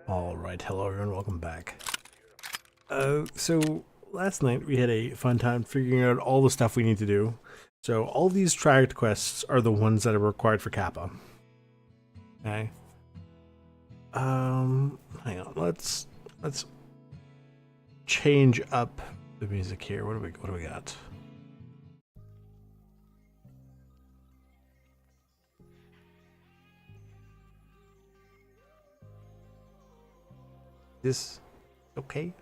Alright, hello everyone, welcome back. So last night we had a fun time figuring out all the stuff we need to do. So all these tracked quests are the ones that are required for Kappa. Okay. Hang on, let's change up the music here. What do we got? This okay?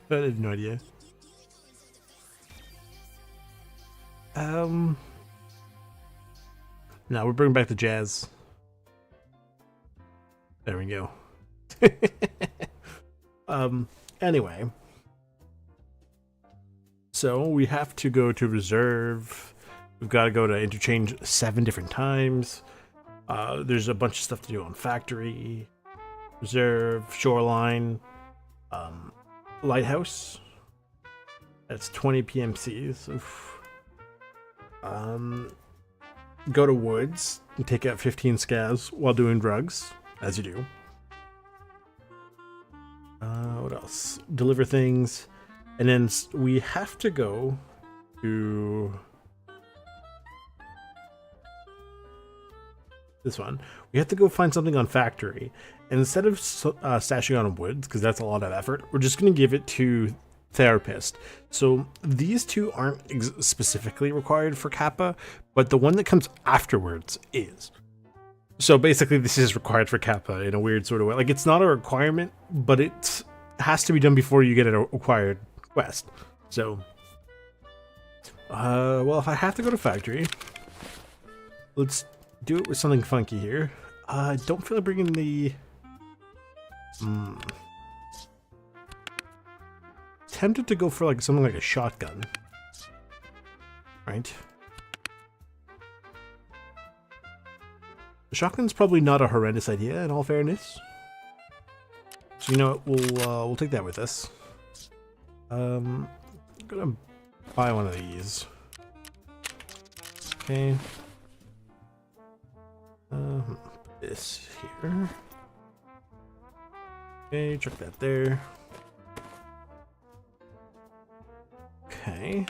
I have no idea. Now we're bringing back the jazz. There we go. Anyway. So we have to go to reserve. We've got to go to interchange 7 different times. There's a bunch of stuff to do on factory, reserve, shoreline, lighthouse. That's 20 PMCs. Oof. Go to woods and take out 15 scavs while doing drugs, as you do. What else? Deliver things. And then we have to go to this one. We have to go find something on factory. And instead of stashing on woods, because that's a lot of effort, we're just going to give it to therapist. So these two aren't specifically required for Kappa, but the one that comes afterwards is. So basically this is required for Kappa in a weird sort of way. Like, it's not a requirement, but it has to be done before you get an acquired quest. So well, if I have to go to factory, let's do it with something funky here. I don't feel like bringing the tempted to go for like something like a shotgun, right? The shotgun's probably not a horrendous idea, in all fairness. So you know what, we'll take that with us. I'm gonna buy one of these. Okay. Put this here. Okay, chuck that there. Okay.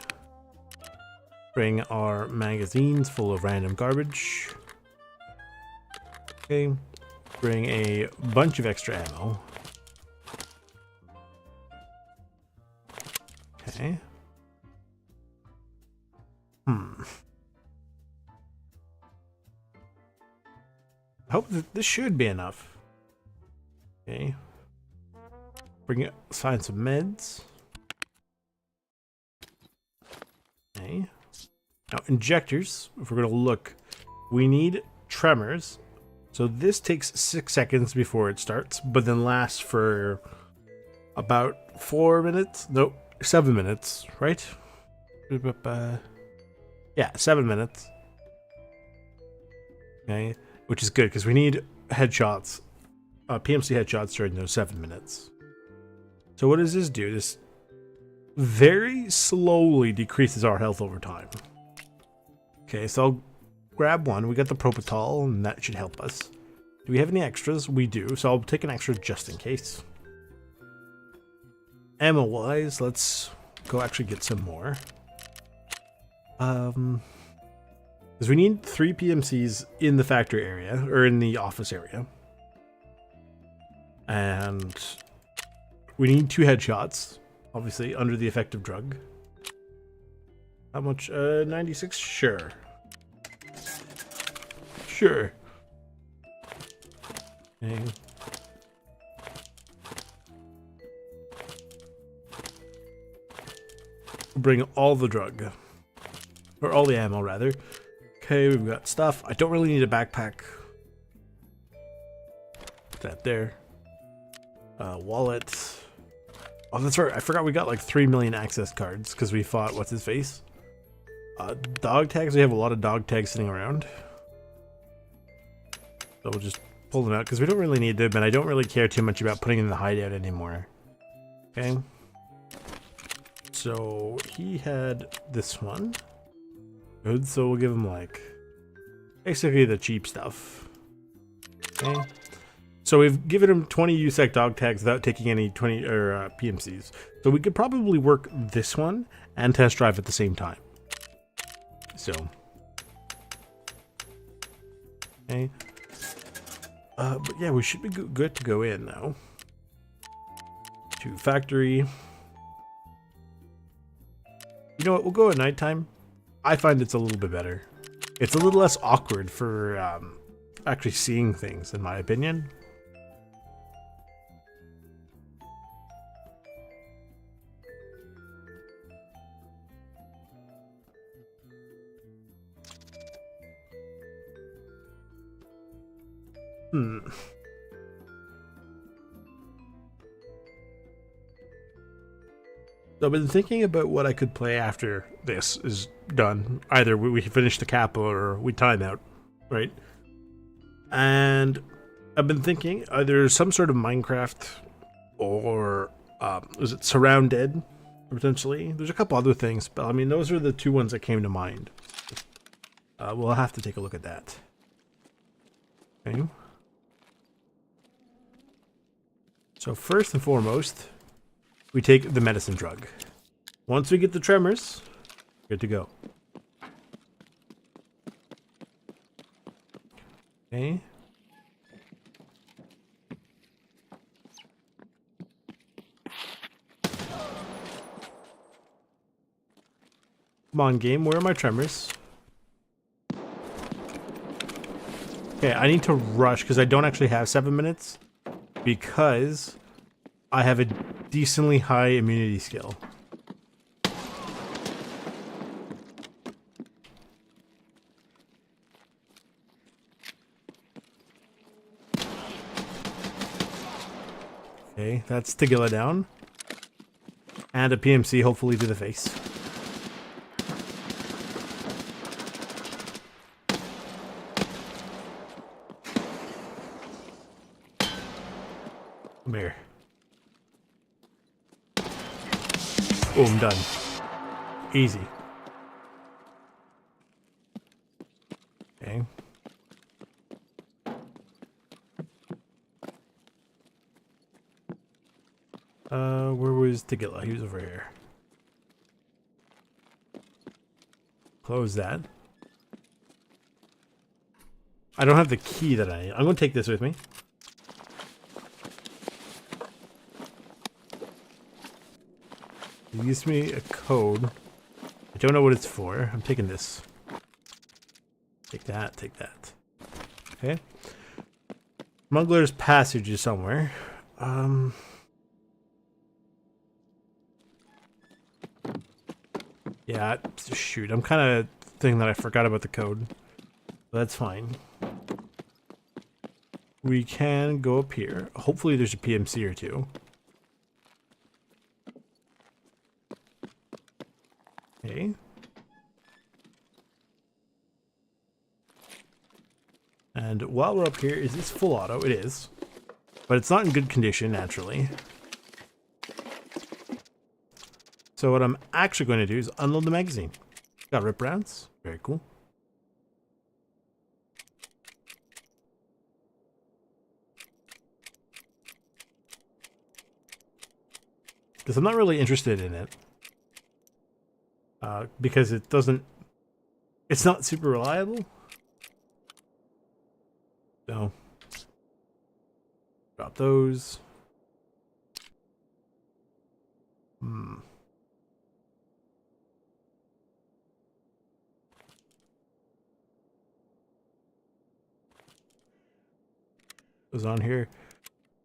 Bring our magazines full of random garbage. Okay. Bring a bunch of extra ammo. Okay. I hope that this should be enough. Okay. Find some meds. Okay. Now, injectors, if we're going to look, we need tremors. So this takes 6 seconds before it starts, but then lasts for about 4 minutes. Nope, 7 minutes, right? Yeah, 7 minutes. Okay, which is good because we need headshots, PMC headshots during those 7 minutes. So what does this do? This very slowly decreases our health over time. Okay, so I'll grab one. We got the propofol, and that should help us. Do we have any extras? We do, so I'll take an extra just in case. Ammo-wise, let's go actually get some more. Because we need 3 PMCs in the factory area, or in the office area. And we need 2 headshots, obviously, under the effect of drug. How much? 96? Sure. Sure. Okay. Bring all the drug. Or all the ammo, rather. Okay, we've got stuff. I don't really need a backpack. Put that there. Wallet. Oh, that's right. I forgot we got like 3 million access cards because we fought what's his face. Dog tags. We have a lot of dog tags sitting around. So we'll just pull them out because we don't really need them, and I don't really care too much about putting in the hideout anymore. Okay. So he had this one. Good, so we'll give him like basically the cheap stuff. Okay. So we've given him 20 USEC dog tags without taking any 20 or PMCs. So we could probably work this one and test drive at the same time. So, okay. But yeah, we should be good to go in now. To factory. You know what? We'll go at nighttime. I find it's a little bit better. It's a little less awkward for actually seeing things, in my opinion. So I've been thinking about what I could play after this is done. Either we finish the cap or we time out, right? And I've been thinking either some sort of Minecraft or is it Surrounded, potentially? There's a couple other things, but I mean, those are the two ones that came to mind. We'll have to take a look at that. Okay. So first and foremost, we take the medicine drug. Once we get the tremors, good to go. Okay. Come on, game, where are my tremors? Okay, I need to rush because I don't actually have 7 minutes because I have a decently high immunity skill. Okay, that's Tagilla down. And a PMC hopefully to the face. Come here. Boom, done. Easy. Okay. Where was Tagilla? He was over here. Close that. I don't have the key that I need. I'm going to take this with me. It gives me a code. I don't know what it's for. I'm taking this. Take that, take that. Okay. Smuggler's Passage is somewhere. Yeah, shoot. I'm kind of thinking that I forgot about the code. But that's fine. We can go up here. Hopefully there's a PMC or two. Okay. And while we're up here, is this full auto? It is. But it's not in good condition, naturally. So what I'm actually going to do is unload the magazine. Got rip rounds. Very cool. Because I'm not really interested in it. Because it doesn't... It's not super reliable. So... Drop those. Goes on here.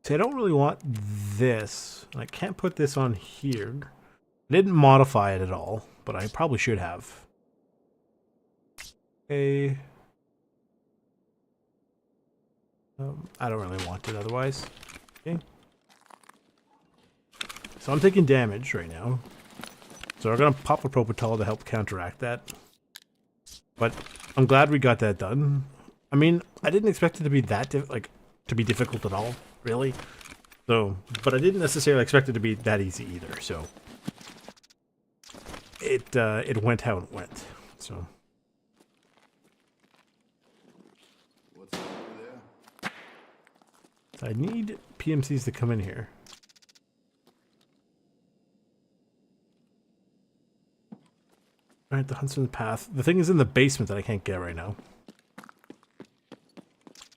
See, I don't really want this. I can't put this on here. I didn't modify it at all, but I probably should have. Okay. I don't really want it otherwise. Okay. So I'm taking damage right now. So we're gonna pop a Propital to help counteract that. But I'm glad we got that done. I mean, I didn't expect it to be that to be difficult at all, really. So, but I didn't necessarily expect it to be that easy either. So it went how it went. So. I need PMCs to come in here. Alright, the Huntsman's Path. The thing is in the basement that I can't get right now.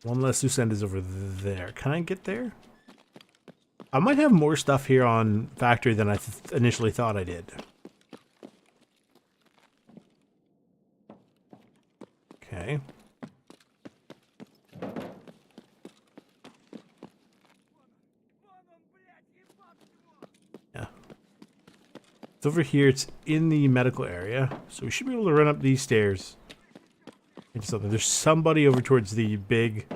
One less loose end is over there. Can I get there? I might have more stuff here on factory than I initially thought I did. Okay. Yeah. It's over here. It's in the medical area. So we should be able to run up these stairs into something. There's somebody over towards the big,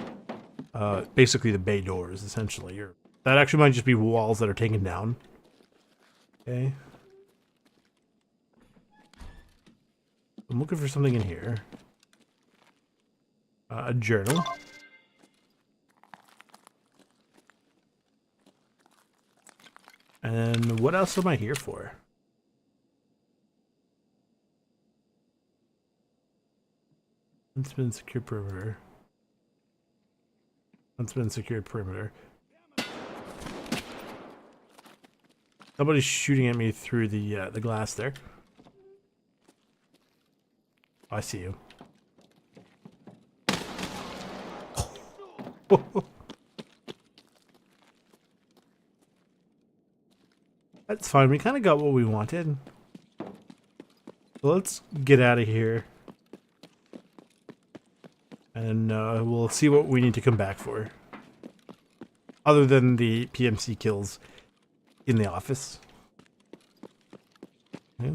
basically the bay doors, essentially. Or that actually might just be walls that are taken down. Okay. I'm looking for something in here. A journal. And what else am I here for? Huntsman secure perimeter. Huntsman secured perimeter. Somebody's shooting at me through the glass there. I see you. That's fine. We kind of got what we wanted. So let's get out of here. And we'll see what we need to come back for. Other than the PMC kills in the office. Yeah.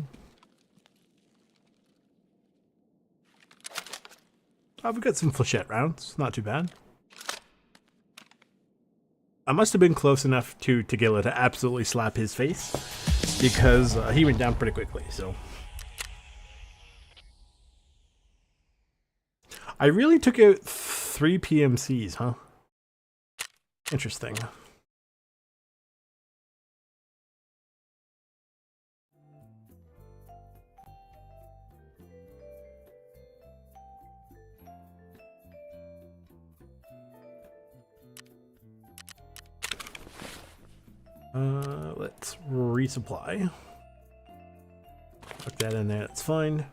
Oh, we've got some flechette rounds. Not too bad. I must have been close enough to Tagilla to absolutely slap his face. Because he went down pretty quickly, so... I really took out 3 PMCs, huh? Interesting. Let's resupply. Put that in there, that's fine.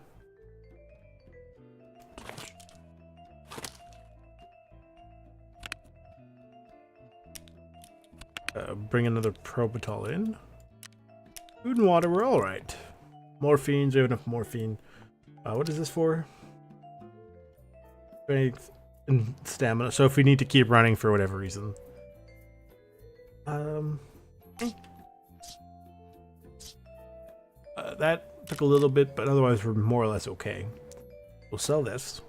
Bring another Propital in. Food and water, we're alright. Morphines, we have enough morphine. What is this for? Strength and stamina. So if we need to keep running for whatever reason. That took a little bit, but otherwise we're more or less okay. We'll sell this.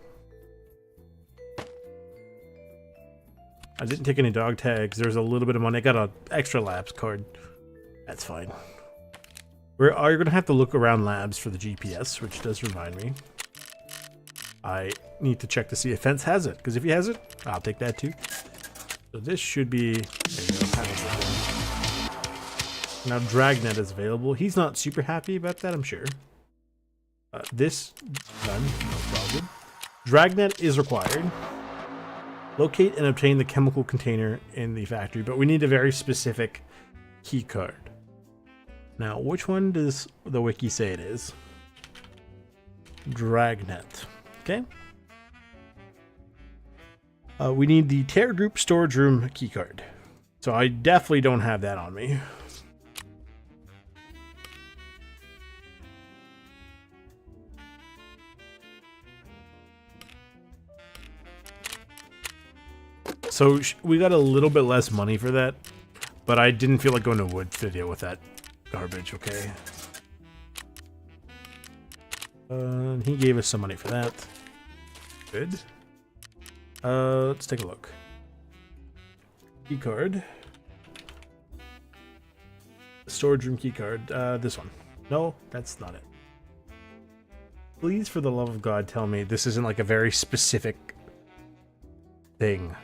I didn't take any dog tags. There's a little bit of money. I got an extra labs card. That's fine. We're going to have to look around labs for the GPS, which does remind me. I need to check to see if Fence has it, because if he has it, I'll take that too. So this should be... There you go. Now Dragnet is available. He's not super happy about that, I'm sure. This done, no problem. Dragnet is required. Locate and obtain the chemical container in the factory, but we need a very specific key card. Now, which one does the wiki say it is? Dragnet. Okay. We need the Terror Group storage room key card. So I definitely don't have that on me. So we got a little bit less money for that, but I didn't feel like going to Woods to deal with that garbage, okay? He gave us some money for that. Good. Let's take a look. Key card. Storage room key card. This one. No, that's not it. Please, for the love of God, tell me this isn't like a very specific thing.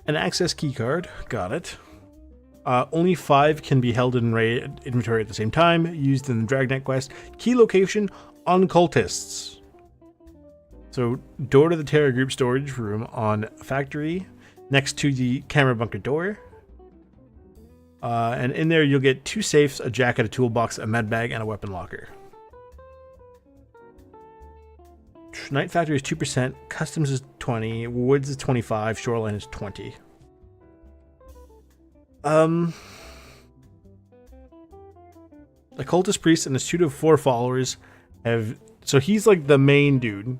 An access key card. Got it. Only 5 can be held in raid inventory at the same time, used in the Dragnet quest. Key location on cultists. So, door to the Terror Group storage room on Factory, next to the camera bunker door. And in there, you'll get 2 safes, a jacket, a toolbox, a med bag, and a weapon locker. Night Factory is 2%, Customs is 20, Woods is 25, Shoreline is 20. The Cultist Priest and his 2 to 4 followers have... So he's like the main dude.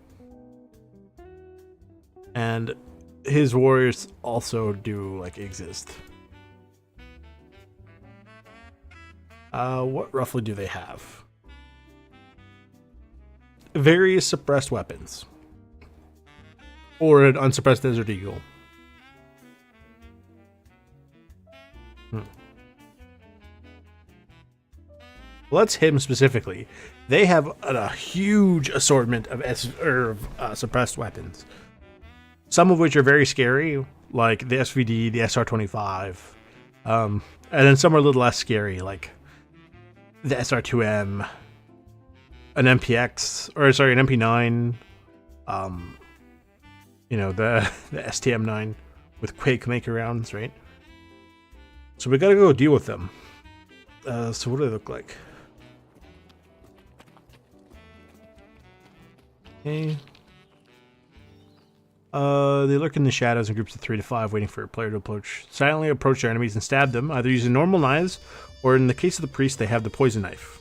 And his warriors also do like exist. What roughly do they have? Various suppressed weapons. Or an unsuppressed Desert Eagle. Well, that's him specifically. They have a huge assortment of suppressed weapons. Some of which are very scary, like the SVD, the SR-25. And then some are a little less scary, like the SR-2M, an MPX, or sorry, an MP9, you know, the STM9 with Quake Maker rounds, right? So we gotta go deal with them. So what do they look like? Okay. They lurk in the shadows in groups of 3 to 5, waiting for a player to approach. Silently approach their enemies and stab them, either using normal knives, or in the case of the priest, they have the poison knife.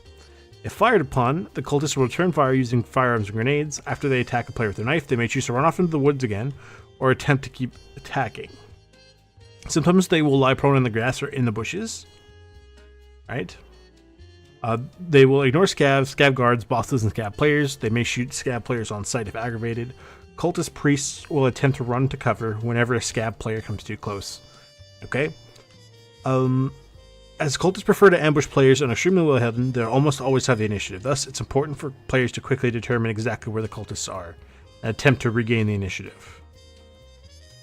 If fired upon, the cultists will return fire using firearms and grenades. After they attack a player with their knife, they may choose to run off into the woods again, or attempt to keep attacking. Sometimes they will lie prone in the grass or in the bushes. Right? They will ignore scavs, scav guards, bosses, and scav players. They may shoot scav players on sight if aggravated. Cultist priests will attempt to run to cover whenever a scav player comes too close. Okay? As cultists prefer to ambush players and are extremely well hidden, they'll almost always have the initiative. Thus, it's important for players to quickly determine exactly where the cultists are and attempt to regain the initiative.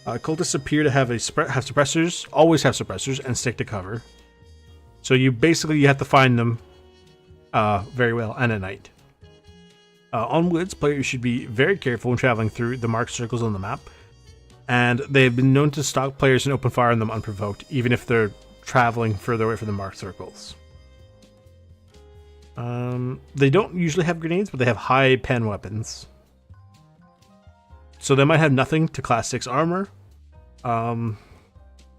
Cultists appear to have suppressors, always have suppressors, and stick to cover. So you have to find them very well, and at night. On woods, players should be very careful when traveling through the marked circles on the map, and they have been known to stalk players and open fire on them unprovoked, even if they're traveling further away from the marked circles. They don't usually have grenades, but they have high pen weapons. So they might have nothing to class 6 armor.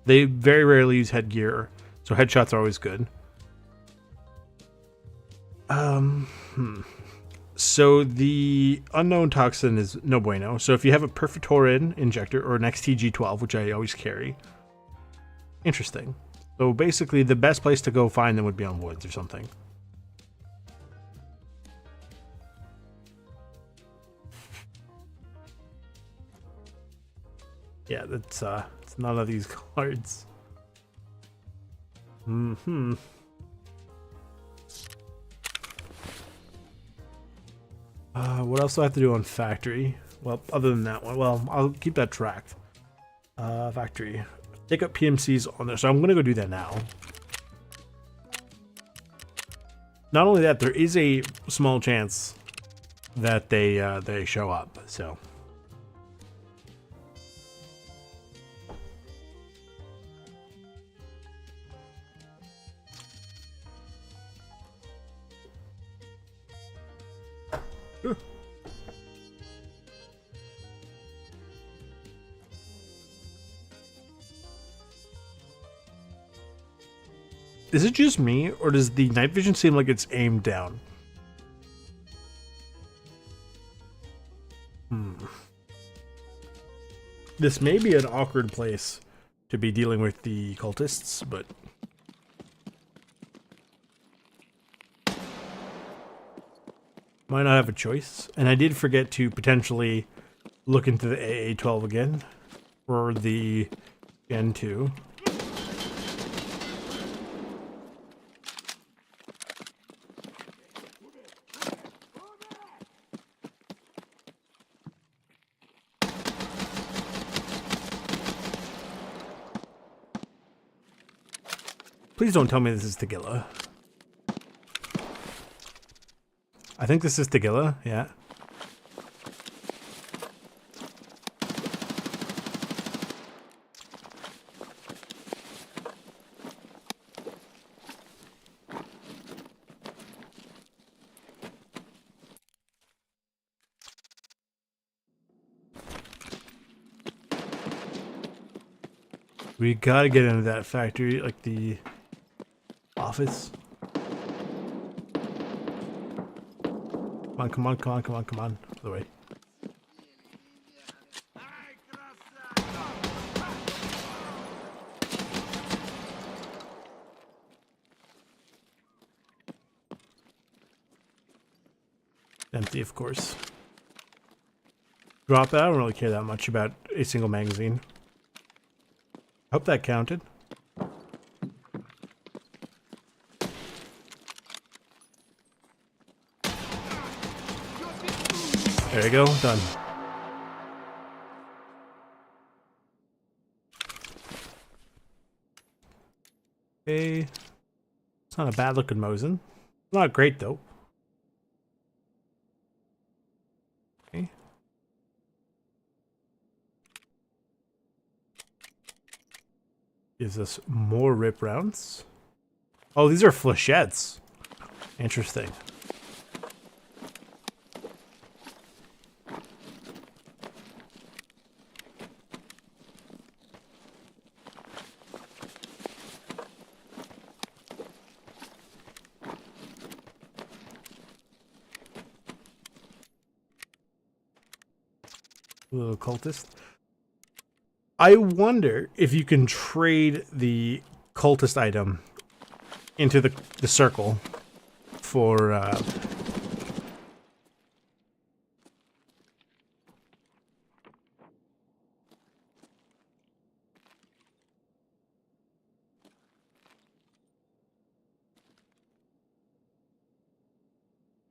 They very rarely use headgear, so headshots are always good. So the unknown toxin is no bueno. So if you have a Perfitorin injector or an XTG-12, which I always carry, interesting. So basically, the best place to go find them would be on woods or something. Yeah, it's none of these cards. What else do I have to do on factory? Well, other than that one, well, I'll keep that tracked. Factory. Take up PMCs on there, so I'm gonna go do that now. Not only that, there is a small chance that they show up. So. Is it just me, or does the night vision seem like it's aimed down? This may be an awkward place to be dealing with the cultists, but... might not have a choice. And I did forget to potentially look into the AA-12 again for the Gen 2. Please don't tell me this is Tagilla. I think this is Tagilla, yeah. We gotta get into that factory, like the office. Come on, come on, come on, come on, come on. Out of the way. Empty, of course. Drop that. I don't really care that much about a single magazine. Hope that counted. There you go, done. Okay. It's not a bad looking Mosin. Not great though. Okay. Gives us more rip rounds. Oh, these are flechettes. Interesting. Little cultist. I wonder if you can trade the cultist item into the circle for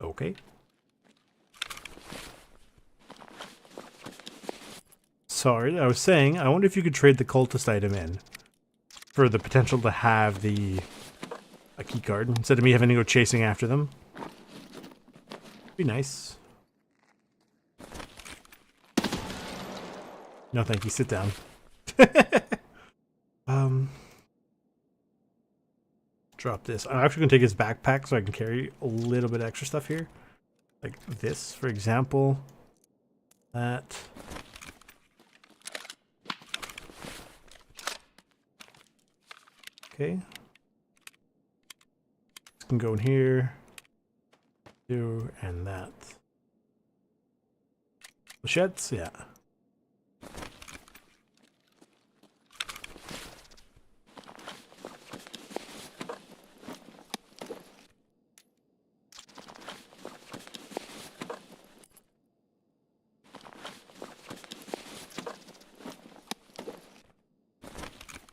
okay. Sorry, I was saying, I wonder if you could trade the cultist item in for the potential to have a key card instead of me having to go chasing after them. Be nice. No, thank you. Sit down. Drop this. I'm actually gonna take his backpack so I can carry a little bit of extra stuff here, like this, for example. That. Okay. This can go in here. Do and that. Machettes, yeah.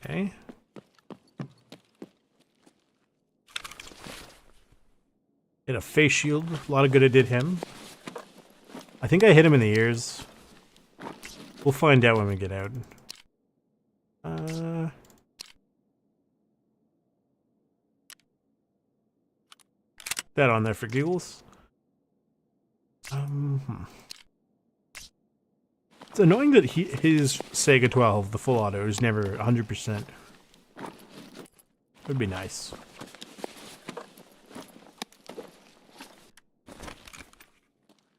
Okay. Hit a face shield. A lot of good it did him. I think I hit him in the ears. We'll find out when we get out. That on there for giggles. It's annoying that his Sega 12, the full auto, is never 100%. Would be nice.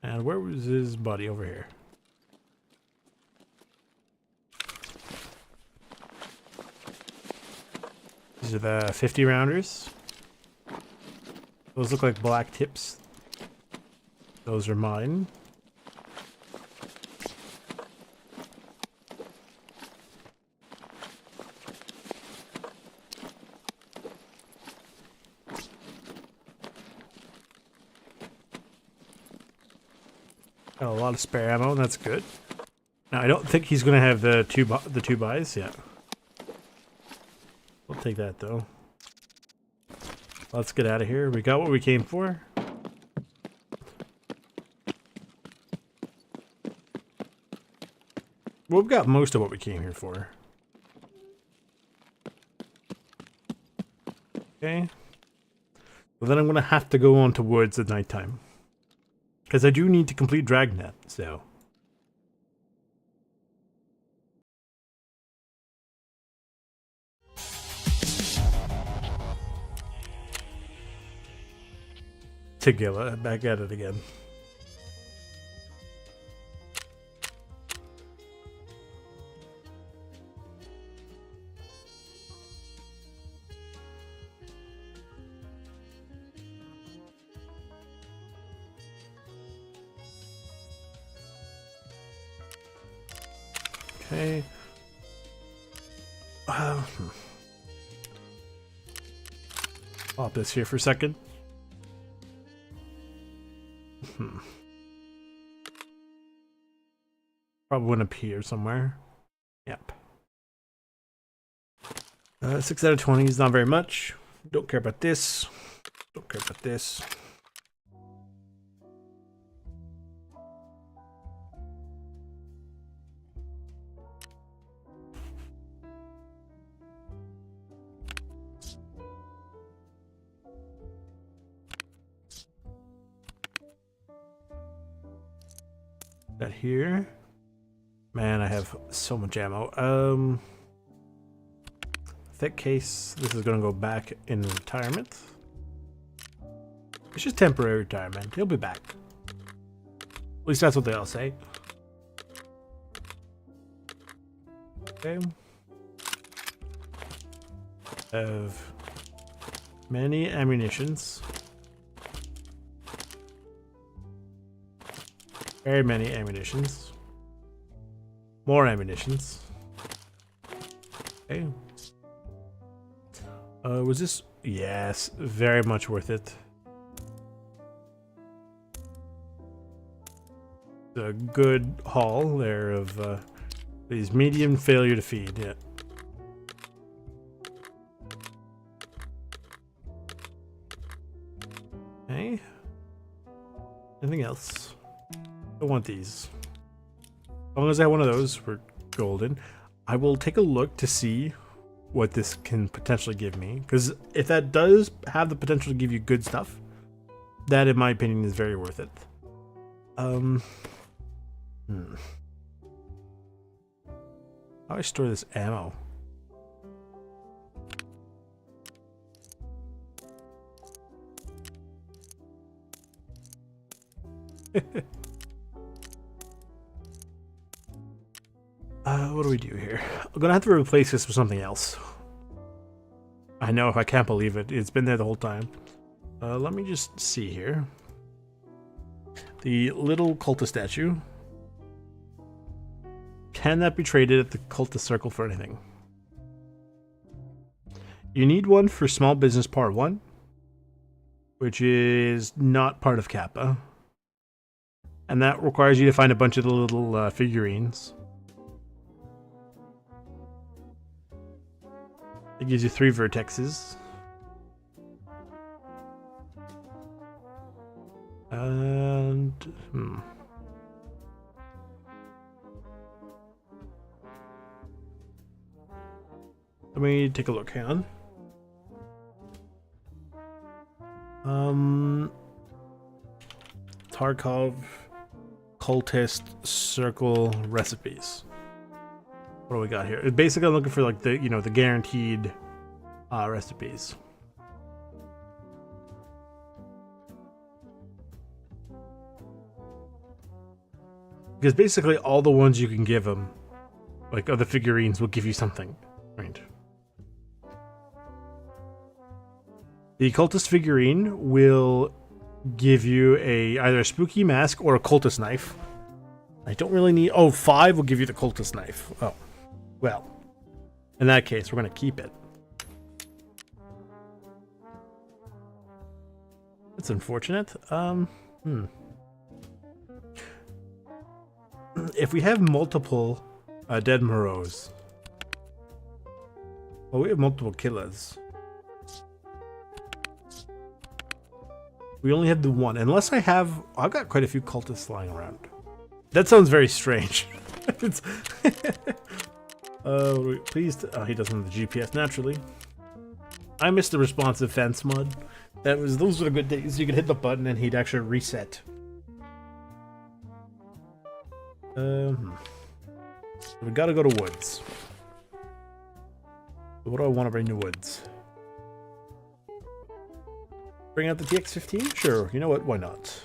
And where was his buddy over here? These are the 50 rounders. Those look like black tips. Those are mine. Got a lot of spare ammo, and that's good. Now I don't think he's gonna have the two buys yet. We'll take that though. Let's get out of here. We got what we came for. Well, we've got most of what we came here for. Okay. Well, then I'm going to have to go on to woods at nighttime. Because I do need to complete Dragnet, so... Tigilla, back at it again. Okay. Pop this here for a second. Probably went up here somewhere. Yep. 6 out of 20 is not very much. Don't care about this. Don't care about this. That here. Man, I have so much ammo. Thick case. This is gonna go back in retirement. It's just temporary retirement. He'll be back. At least that's what they all say. Okay. Have many ammunitions. Very many ammunitions. More ammunitions. Okay. Was this? Yes, very much worth it. A good haul there of these medium failure to feed. Yeah. Okay. Anything else? I want these. As long as I have one of those, we're golden. I will take a look to see what this can potentially give me, because if that does have the potential to give you good stuff, that in my opinion is very worth it. How do I store this ammo? What do we do here? I'm gonna have to replace this with something else. I know, I can't believe it. It's been there the whole time. Let me just see here. The little cultist statue. Can that be traded at the cultist circle for anything? You need one for small business part 1, which is not part of Kappa. And that requires you to find a bunch of the little figurines. It gives you 3 vertexes. And let me take a look. Hang on. Tarkov cultist circle recipes. What do we got here? Basically, I'm looking for like the the guaranteed recipes. Because basically all the ones you can give them, like other figurines, will give you something, right? The cultist figurine will give you either a spooky mask or a cultist knife. I don't really need... Oh, 5 will give you the cultist knife. Oh, well. In that case, we're going to keep it. That's unfortunate. If we have multiple dead Moreaus... Well, we have multiple killers. We only have the one. Unless I've got quite a few cultists lying around. That sounds very strange. Please... Oh, he doesn't have the GPS, naturally. I missed the responsive fence mod. Those were the good days. You could hit the button and he'd actually reset. We gotta go to woods. What do I want to bring to woods? Bring out the TX-15? Sure. You know what? Why not?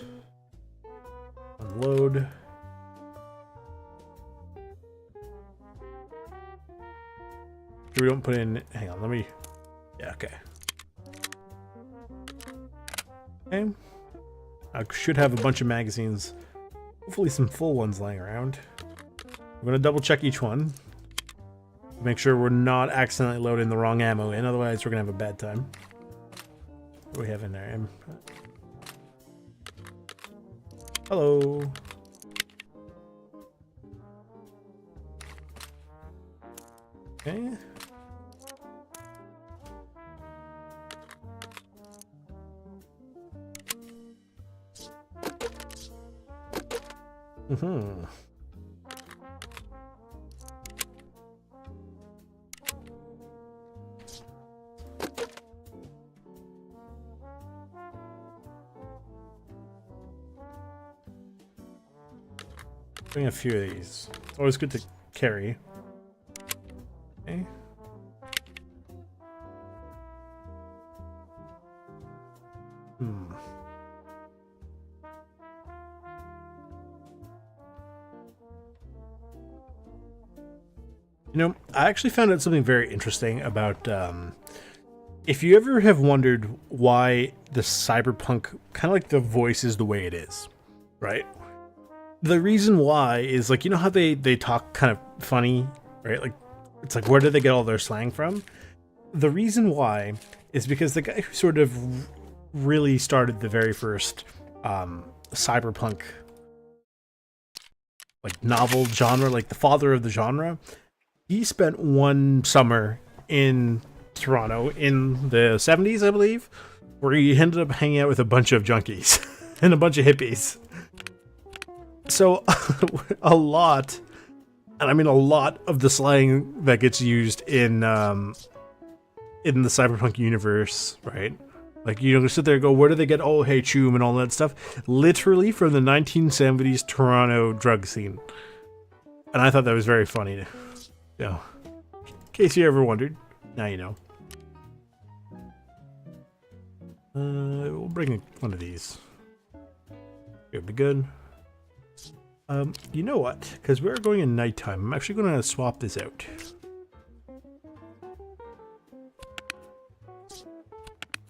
Unload. We don't put in. Hang on. Let me. Yeah. Okay. Okay. I should have a bunch of magazines. Hopefully, some full ones lying around. I'm gonna double check each one. Make sure we're not accidentally loading the wrong ammo in, otherwise we're gonna have a bad time. What do we have in there? Hello. Okay. Mm-hmm. Bring a few of these. It's always good to carry. Okay. You know, I actually found out something very interesting about if you ever have wondered why the cyberpunk kind of like the voice is the way it is, right? The reason why is like, you know how they talk kind of funny, right? Like, it's like, where did they get all their slang from? The reason why is because the guy who sort of really started the very first cyberpunk like novel genre, like the father of the genre, he spent one summer in Toronto in the 70s, I believe, where he ended up hanging out with a bunch of junkies and a bunch of hippies. So a lot, and I mean a lot of the slang that gets used in the cyberpunk universe, right? Like, you know, sit there and go, where do they get oh hey choom and all that stuff? Literally from the 1970s Toronto drug scene. And I thought that was very funny. Yeah. In case you ever wondered, now you know. We'll bring one of these. It'll be good. You know what? Because we're going in nighttime, I'm actually going to swap this out.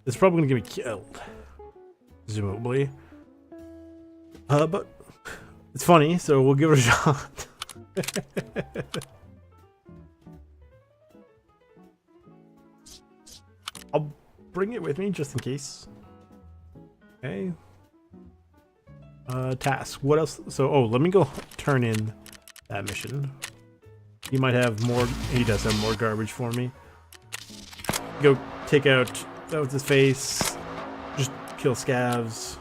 It's probably going to get me killed, presumably. But it's funny, so we'll give it a shot. I'll bring it with me just in case. Okay. Task. What else? So, oh, let me go turn in that mission. He might have more. He does have more garbage for me. Go take out. That was his face. Just kill scavs.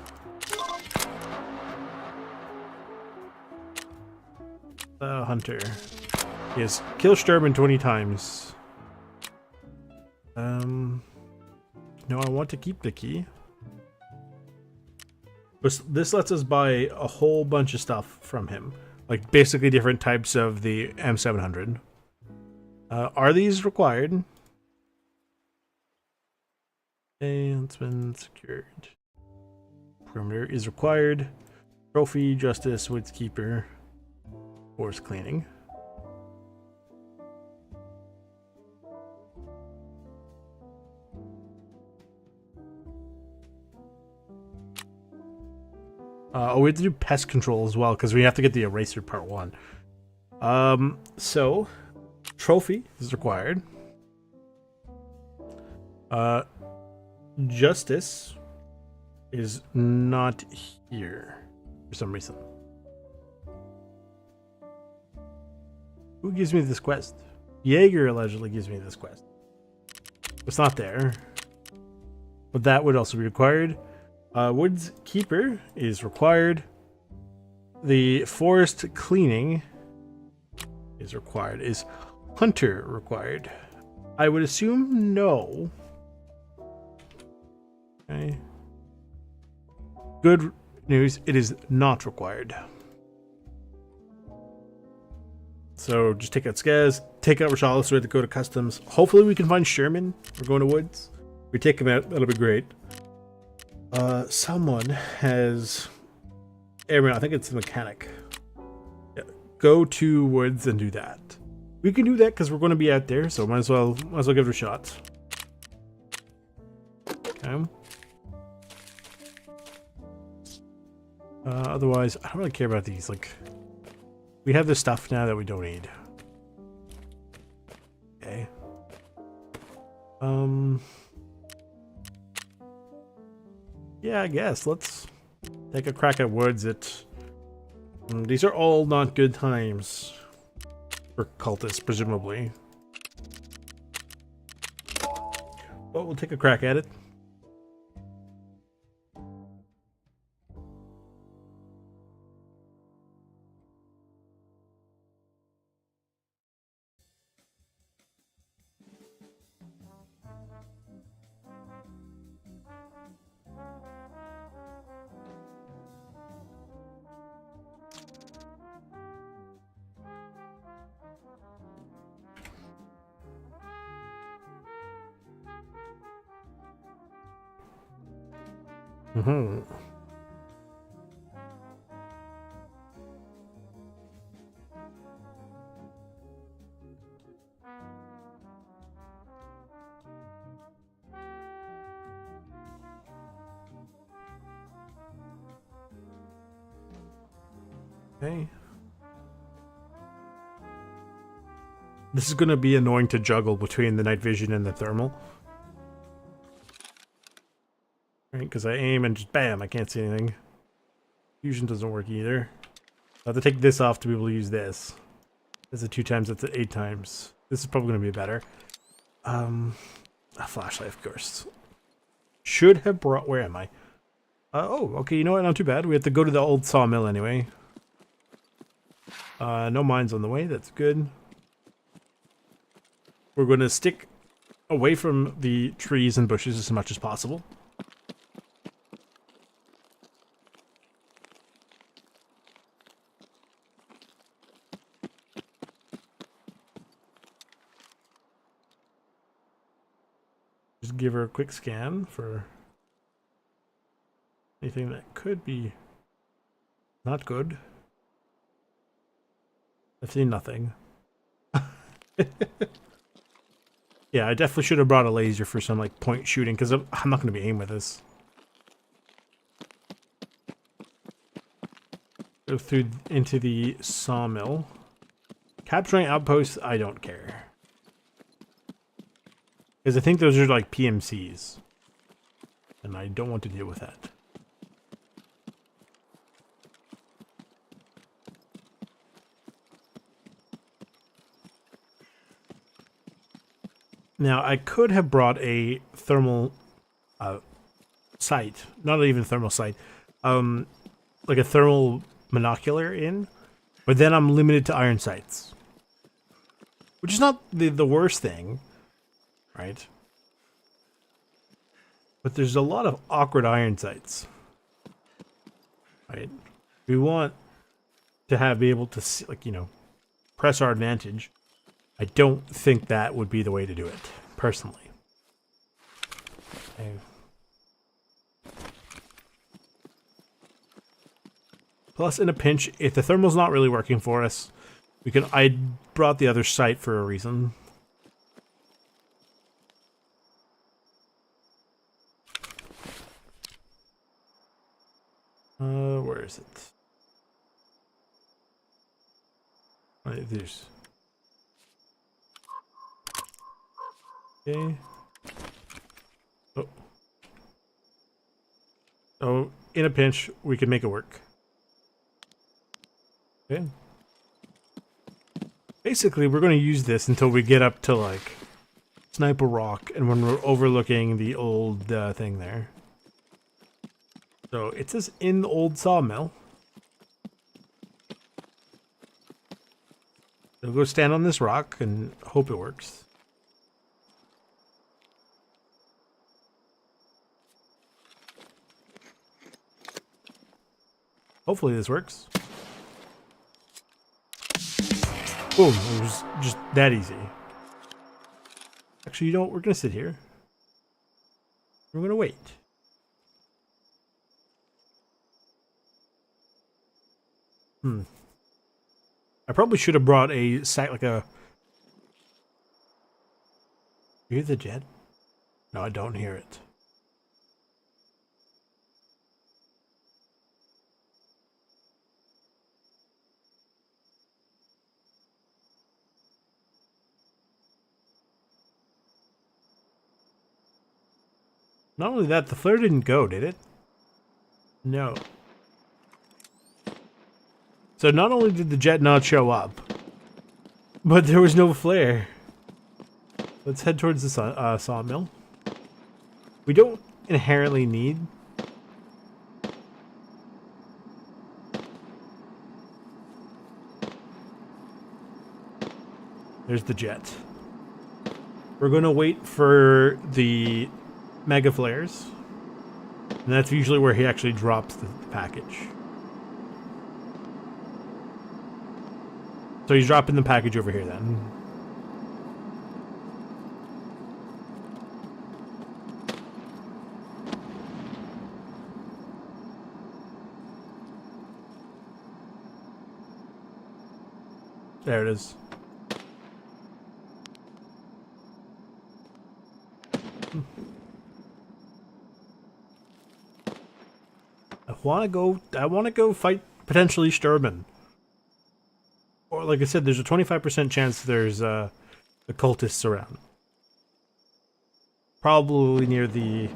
Hunter. Yes, kill Sturban 20 times. No, I want to keep the key. This lets us buy a whole bunch of stuff from him. Like, basically different types of the M700. Are these required? Okay, it's been secured. Perimeter is required. Trophy, Justice, Woodskeeper, Forest Cleaning. Oh, we have to do pest control as well because we have to get the eraser part 1. So trophy is required. Justice is not here for some reason. Who gives me this quest? Jaeger allegedly gives me this quest. It's not there, but that would also be required. Woods Keeper is required. The forest cleaning is required. Is Hunter required? I would assume no. Okay. Good news, it is not required. So just take out Skaz, take out Rashalis, so we have to go to customs. Hopefully we can find Sherman. We're going to woods. We take him out, that'll be great. Someone has airman, I think it's the mechanic. Yeah. Go to woods and do that. We can do that because we're going to be out there, so might as well give it a shot. Okay. Otherwise, I don't really care about these. Like, we have this stuff now that we don't need. Okay. Yeah, I guess let's take a crack at woods. These are all not good times for cultists, presumably. But we'll take a crack at it. Mm-hmm. Okay. This is going to be annoying to juggle between the night vision and the thermal. Right, because I aim and just bam, I can't see anything. Fusion doesn't work either. I have to take this off to be able to use this. That's a 2 times, that's a 8 times. This is probably going to be better. A flashlight, of course. Should have brought... Where am I? Oh, okay, you know what? Not too bad. We have to go to the old sawmill anyway. No mines on the way. That's good. We're going to stick away from the trees and bushes as much as possible. Just give her a quick scan for anything that could be not good. I've seen nothing. Yeah, I definitely should have brought a laser for some like point shooting because I'm not going to be aiming with this. Go through into the sawmill. Capturing outposts, I don't care. Because I think those are like PMCs. And I don't want to deal with that. Now, I could have brought a thermal sight. Not even a thermal sight. Like a thermal monocular in. But then I'm limited to iron sights. Which is not the worst thing. Right? But there's a lot of awkward iron sights. Right? We want to be able to see, like, you know, press our advantage. I don't think that would be the way to do it, personally. Okay. Plus, in a pinch, if the thermal's not really working for us, we can. I brought the other sight for a reason. Where is it? There's. Okay. Oh. Oh, in a pinch, we can make it work. Okay. Basically, we're going to use this until we get up to, like, Sniper Rock, and when we're overlooking the old thing there. So, it says in the old sawmill. So go stand on this rock and hope it works. Hopefully this works. Boom, it was just that easy. Actually, you know what? We're gonna sit here. We're gonna wait. I probably should have brought a sack, like a... You hear the jet? No, I don't hear it. Not only that, the flare didn't go, did it? No. So not only did the jet not show up, but there was no flare. Let's head towards the sawmill. We don't inherently need... There's the jet. We're gonna wait for the mega flares. And that's usually where he actually drops the package. So he's dropping the package over here then. There it is. I wanna go fight potentially Sturman. Or like I said, there's a 25% chance there's the cultists around. Probably near the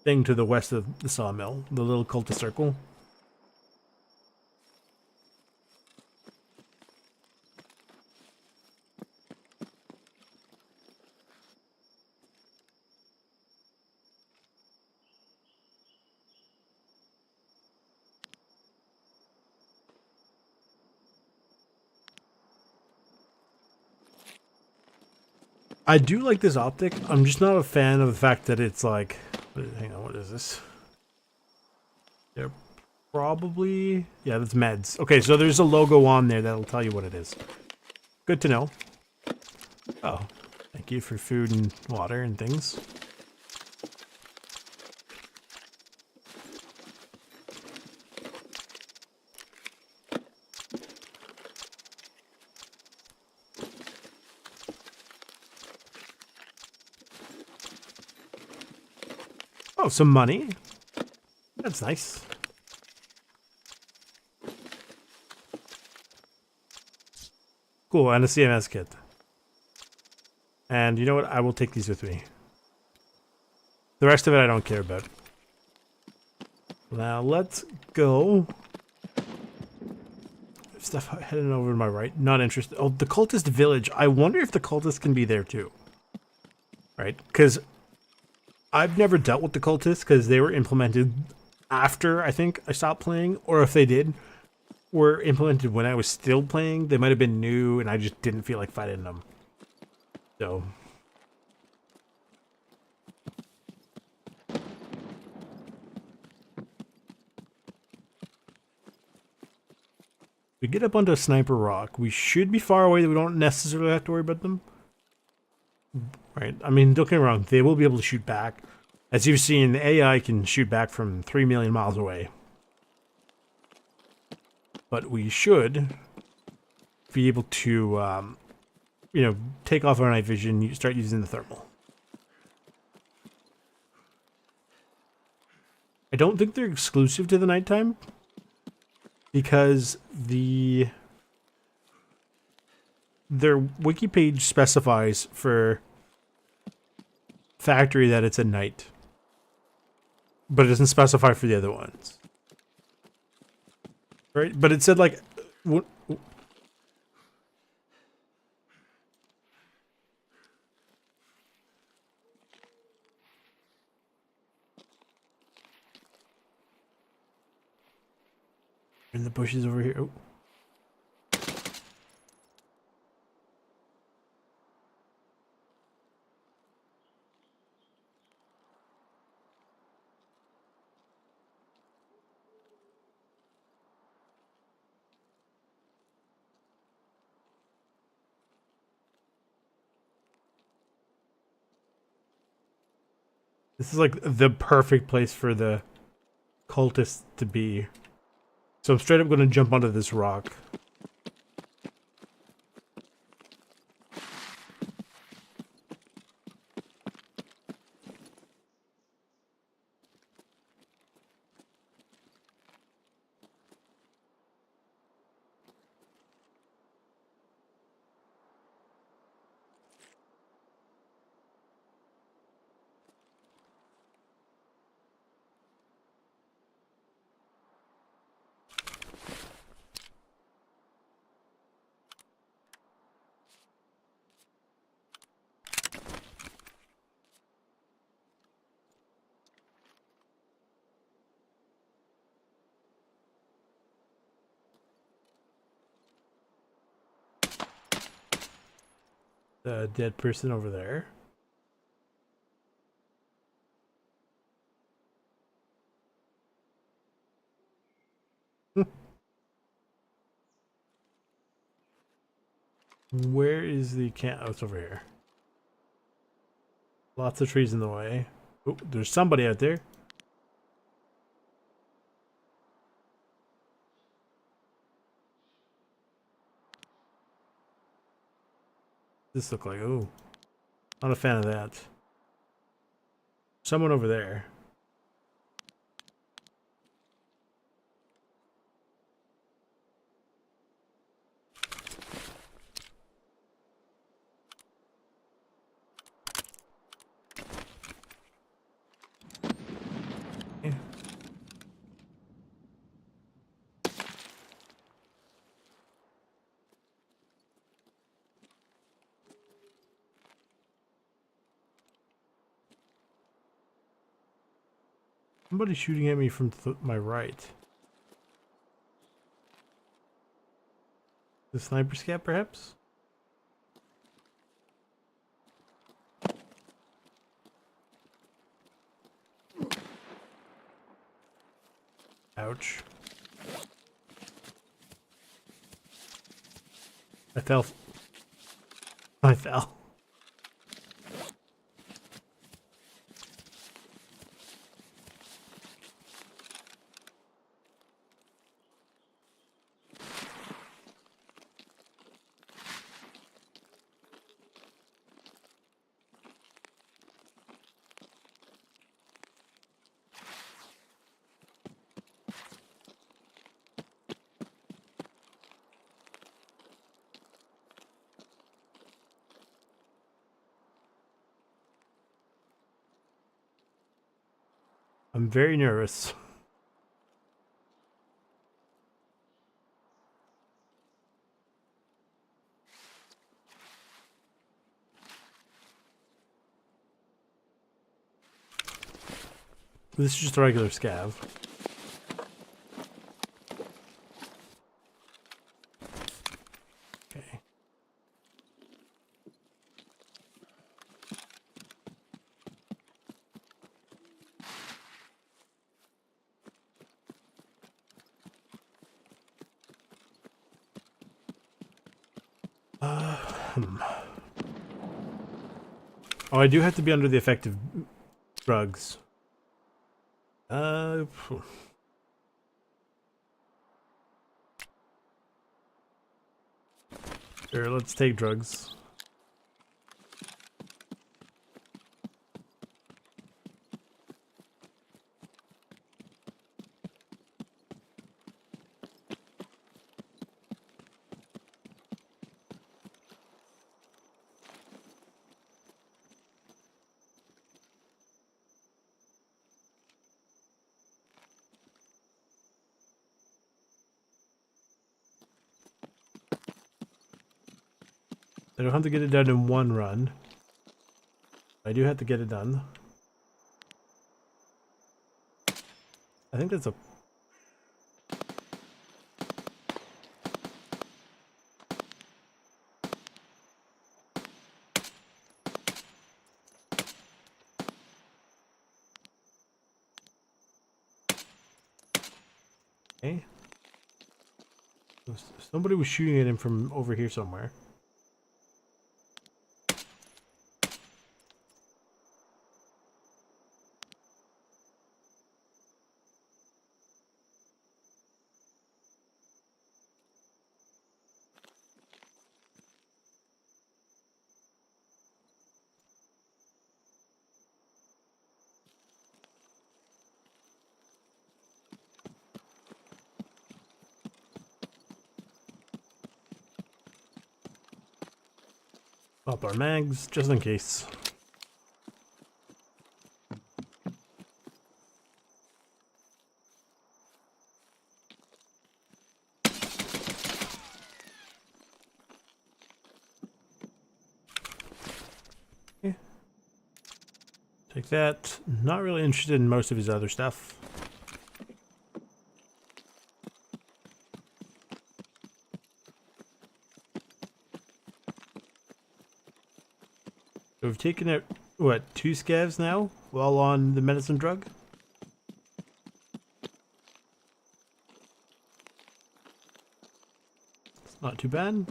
thing to the west of the sawmill, the little cultist circle. I do like this optic. I'm just not a fan of the fact that it's like... Hang on, what is this? They're probably... Yeah, that's meds. Okay, so there's a logo on there that'll tell you what it is. Good to know. Oh, thank you for food and water and things. Oh, some money. That's nice. Cool, and a CMS kit. And you know what? I will take these with me. The rest of it I don't care about. Now let's go. Stuff heading over to my right. Not interested. Oh, the cultist village. I wonder if the cultists can be there too. Right? Because I've never dealt with the cultists because they were implemented after I think I stopped playing, or if they were implemented when I was still playing. They might have been new and I just didn't feel like fighting them. So we get up onto a sniper rock. We should be far away that we don't necessarily have to worry about them. Right? I mean, don't get me wrong, they will be able to shoot back. As you've seen, the AI can shoot back from 3 million miles away. But we should be able to, you know, take off our night vision and start using the thermal. I don't think they're exclusive to the nighttime, because their wiki page specifies for factory that it's at night, but it doesn't specify for the other ones, right? But it said like what? In the bushes over here. Oh. This is like the perfect place for the cultists to be. So I'm straight up going to jump onto this rock. The dead person over there. Where is the camp? Oh, it's over here. Lots of trees in the way. Oh, there's somebody out there. This look like, oh, not a fan of that. Someone over there. Yeah. Somebody's shooting at me from my right. The sniper scat, perhaps? Ouch. I fell. I fell. I'm very nervous. This is just a regular scav. Okay. Oh, I do have to be under the effect of drugs. Sure, let's take drugs. I don't have to get it done in one run. I do have to get it done. I think that's a... Okay. Somebody was shooting at him from over here somewhere. Pop our mags, just in case. Okay. Take that. Not really interested in most of his other stuff. We've taken out, what, 2 scavs now while on the medicine drug? It's not too bad.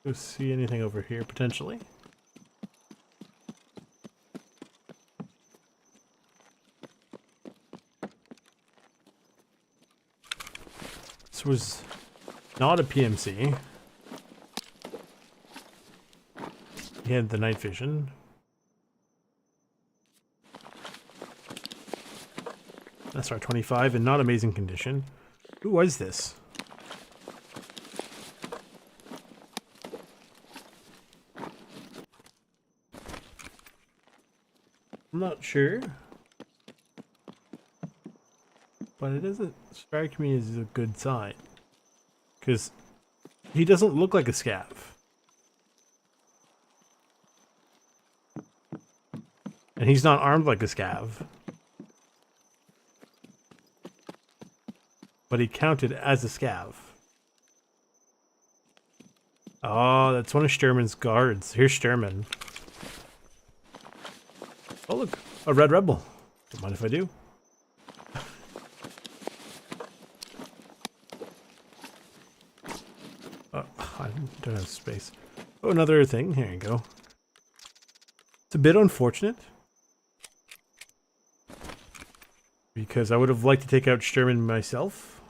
Go see anything over here potentially. This was not a PMC. He had the night vision. SR 25 in not amazing condition. Who was this? I'm not sure. But it doesn't strike me as a good sign. Because he doesn't look like a scav. And he's not armed like a scav. But he counted as a scav. Oh, that's one of Sturman's guards. Here's Sturman. Oh look, a red rebel. Don't mind if I do. I don't have space. Oh, another thing. Here you go. It's a bit unfortunate. Because I would have liked to take out Sturman myself.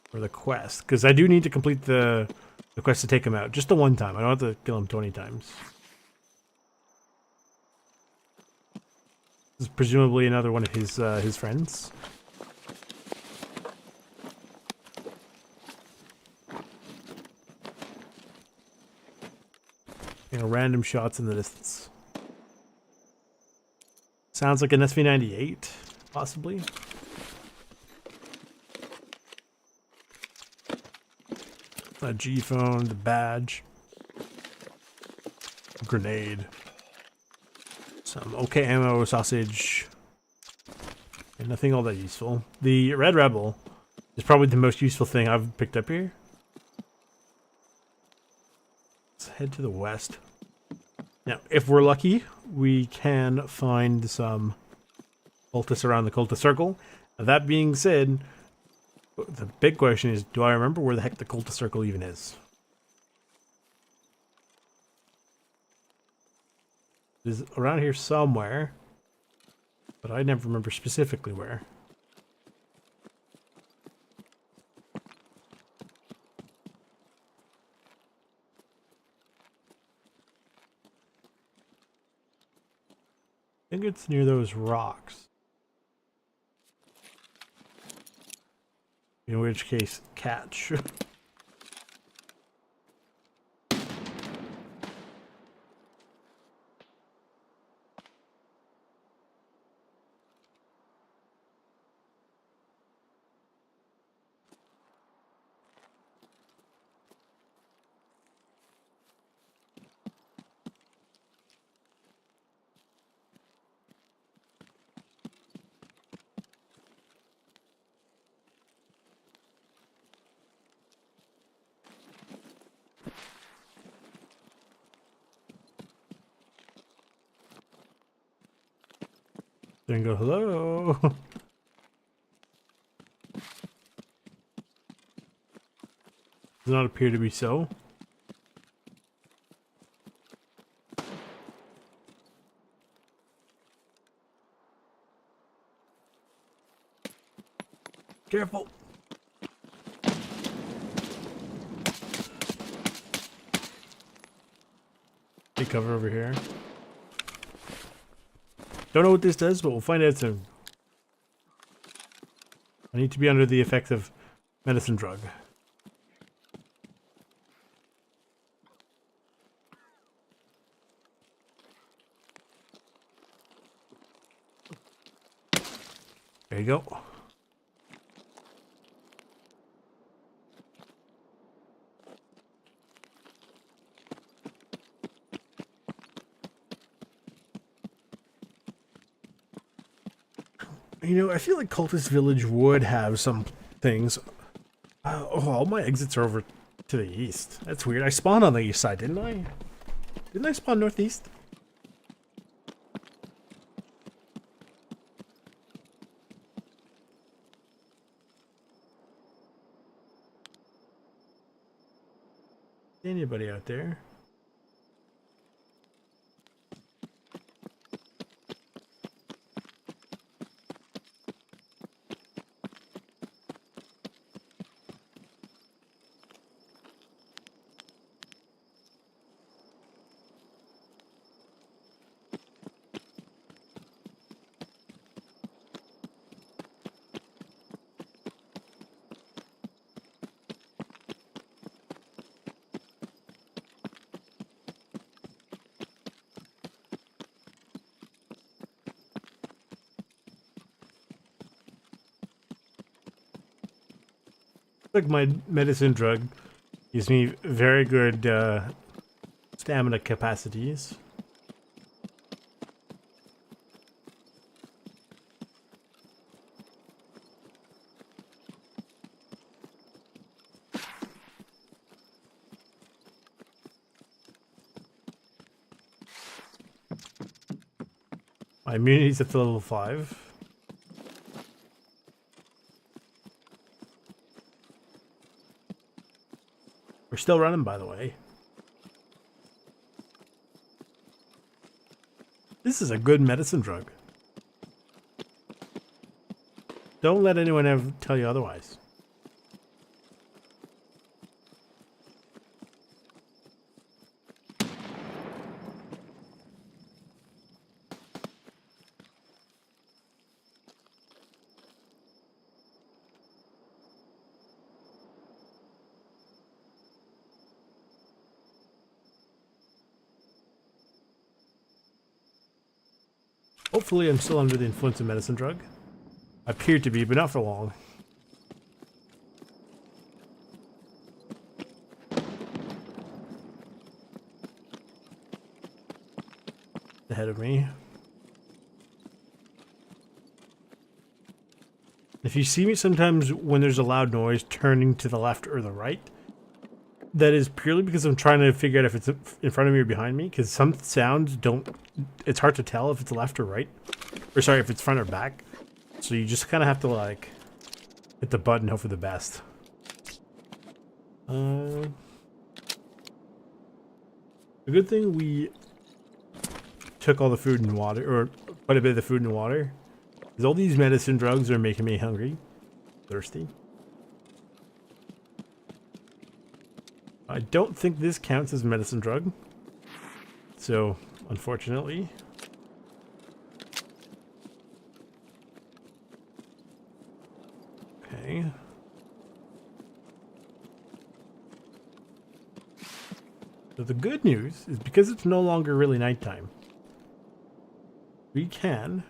For the quest. Because I do need to complete the quest to take him out. Just the one time. I don't have to kill him 20 times. This is presumably another one of his friends. You know, random shots in the distance. Sounds like an SV98, possibly. A G-phone, the badge. A grenade. Some okay ammo, sausage. And nothing all that useful. The Red Rebel is probably the most useful thing I've picked up here. Let's head to the west. Now, if we're lucky, we can find some cultists around the cultist circle. Now, that being said, the big question is, do I remember where the heck the cultist circle even is? It is around here somewhere, but I never remember specifically where. I think it's near those rocks. In which case, catch. Then go, hello. Does not appear to be so. Careful. Take cover over here. Don't know what this does, but we'll find out soon. I need to be under the effects of medicine drug. There you go. You know, I feel like Cultist Village would have some things. Oh, all my exits are over to the east. That's weird. I spawned on the east side, didn't I? Didn't I spawn northeast? Anybody out there? Like my medicine drug gives me very good stamina capacities. My immunity's up to level 5. We're still running, by the way. This is a good medicine drug. Don't let anyone ever tell you otherwise. Hopefully I'm still under the influence of medicine drug. I appear to be, but not for long. Ahead of me. If you see me sometimes when there's a loud noise turning to the left or the right, that is purely because I'm trying to figure out if it's in front of me or behind me, because some sounds don't... It's hard to tell if it's left or right. Or sorry, if it's front or back. So you just kind of have to, like, hit the button, hope for the best. The good thing we took all the food and water, or quite a bit of the food and water, is all these medicine drugs are making me hungry. Thirsty. I don't think this counts as medicine drug. So, unfortunately. Okay. So the good news is because it's no longer really nighttime, we can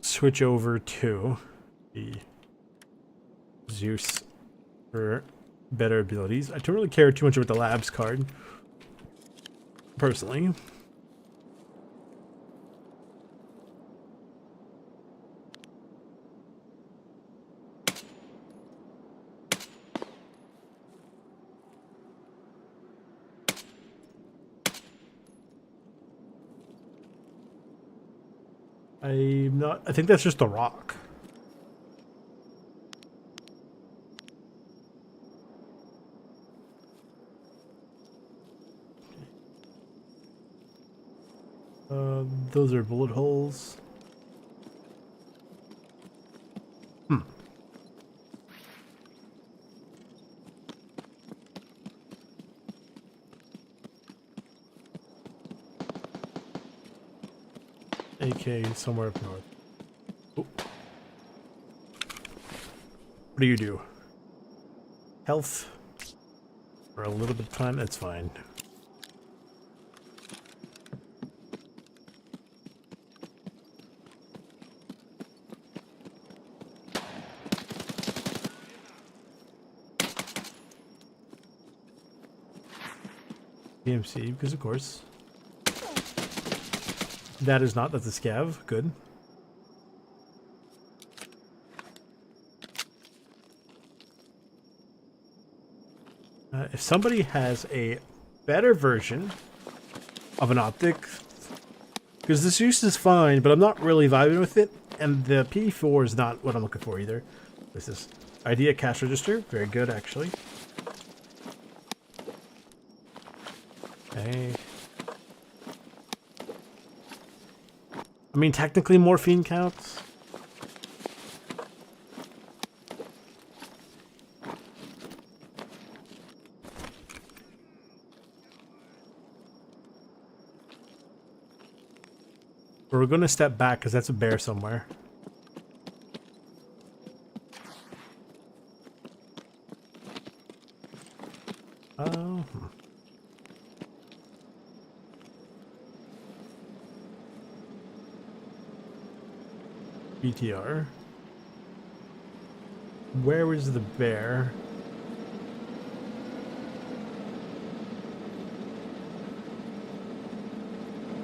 switch over to the Zeus for better abilities. I don't really care too much about the labs card, personally. I think that's just a rock. Those are bullet holes. AK somewhere up north. Oh. What do you do? Health for a little bit of time, that's fine. PMC, because of course. That is not, that's a scav, good. If somebody has a better version of an optic, because this use is fine, but I'm not really vibing with it, and the P4 is not what I'm looking for either. This is idea cash register, very good actually. Okay. I mean, technically morphine counts. We're going to step back because that's a bear somewhere. Oh. BTR. Where is the bear?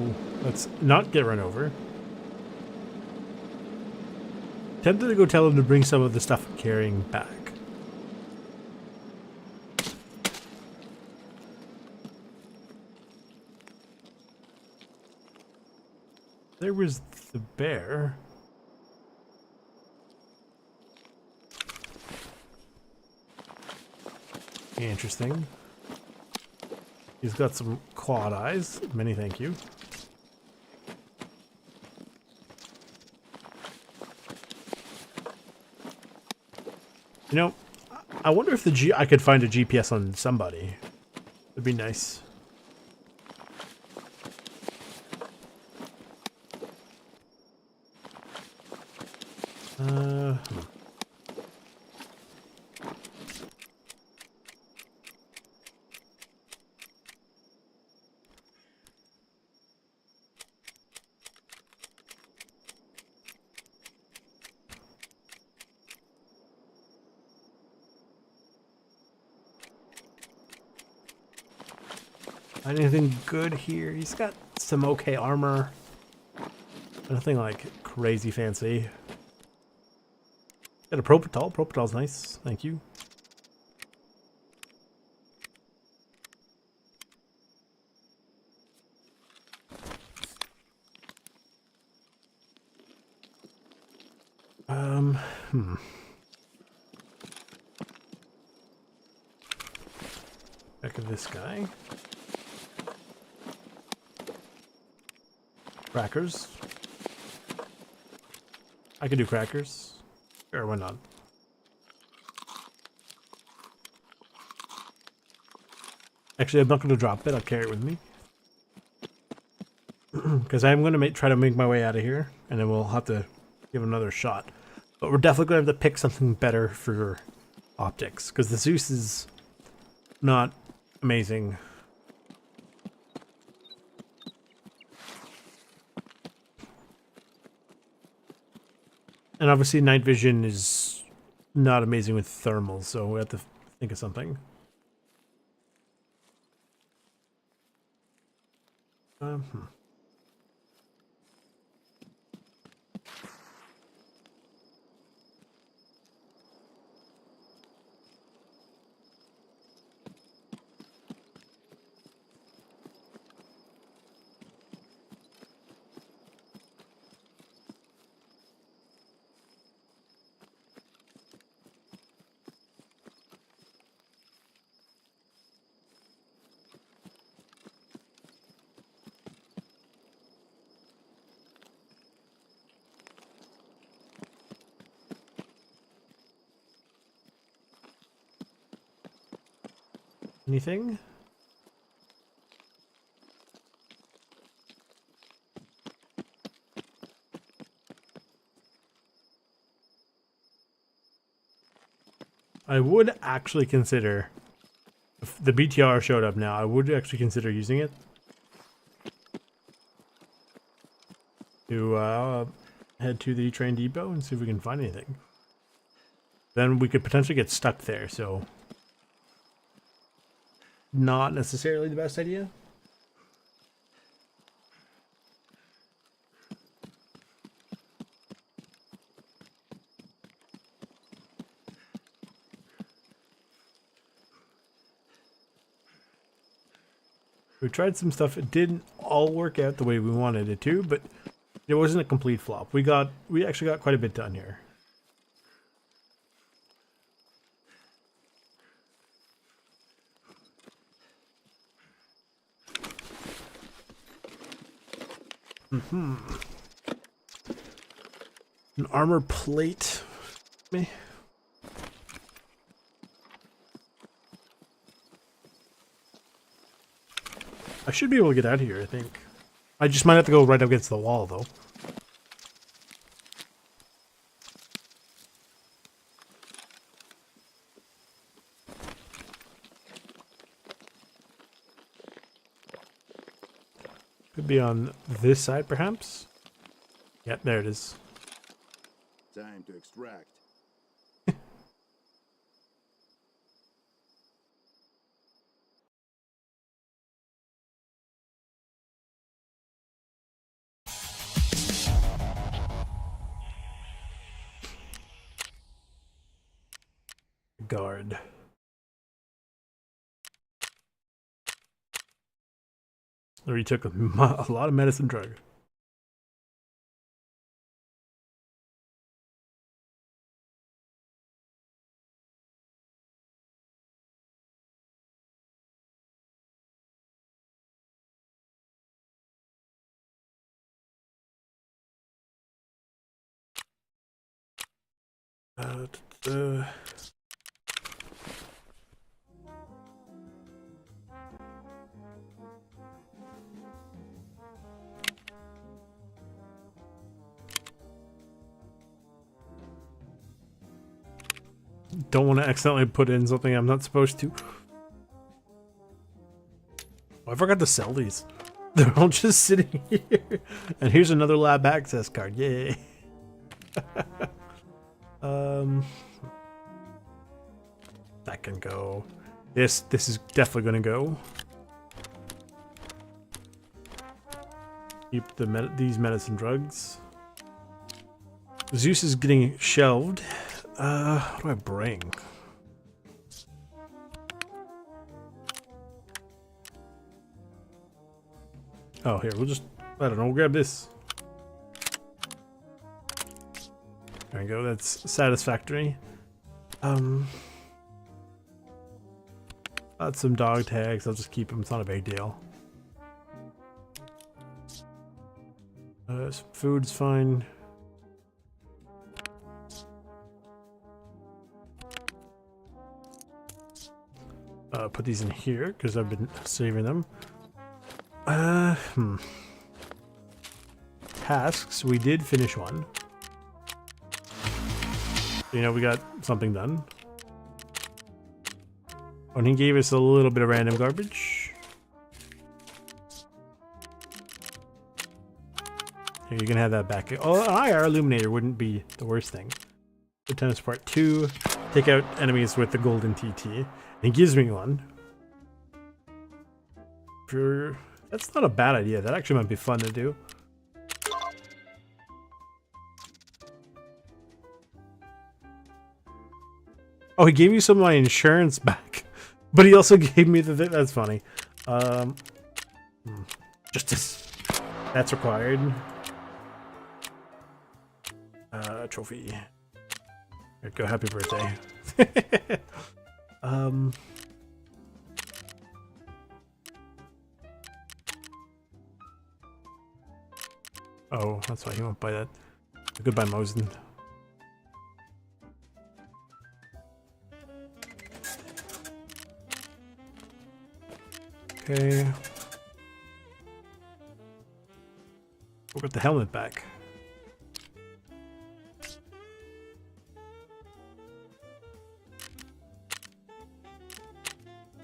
Ooh, let's not get run over. Tempted to go tell him to bring some of the stuff I'm carrying back. There was the bear. Interesting. He's got some quad eyes. Many thank you. You know, I wonder if I could find a GPS on somebody. That'd be nice. Anything good here? He's got some okay armor. Nothing like crazy fancy. Got a Propital. Propital's nice. Thank you. Back of this guy. Crackers. I could do crackers. Sure, why not? Actually, I'm not going to drop it. I'll carry it with me. Because I'm going to try to make my way out of here. And then we'll have to give another shot. But we're definitely going to have to pick something better for optics. Because the Zeus is not amazing. And obviously night vision is not amazing with thermal, so we have to think of something. Anything? I would actually consider, if the BTR showed up now, I would actually consider using it to head to the train depot and see if we can find anything. Then we could potentially get stuck there, so not necessarily the best idea. We tried some stuff. It didn't all work out the way we wanted it to, but it wasn't a complete flop. We actually got quite a bit done here. An armor plate. Me. I should be able to get out of here, I think. I just might have to go right up against the wall, though. Could be on this side, perhaps? Yep, there it is. Time to extract. Guard. Or he took a lot of medicine drug. Don't want to accidentally put in something I'm not supposed to. Oh, I forgot to sell these. They're all just sitting here. And here's another lab access card. Yay. That can go. This is definitely gonna go. Keep these medicine drugs. Zeus is getting shelved. What do I bring? Oh, here, we'll just, I don't know, we'll grab this. There we go, that's satisfactory. Got some dog tags, I'll just keep them, it's not a big deal. Food's fine. Put these in here because I've been saving them. Tasks, we did finish one. You know, we got something done. Oh, and he gave us a little bit of random garbage. Here, you can have that back. Oh, an IR illuminator wouldn't be the worst thing. The tennis part 2. Take out enemies with the golden TT. And he gives me one. That's not a bad idea. That actually might be fun to do. Oh, he gave me some of my insurance back. But he also gave me the... That's funny. Justice. That's required. Trophy. There we go. Happy birthday. Oh, that's why he won't buy that. Goodbye, Mosen. Okay. We'll get the helmet back.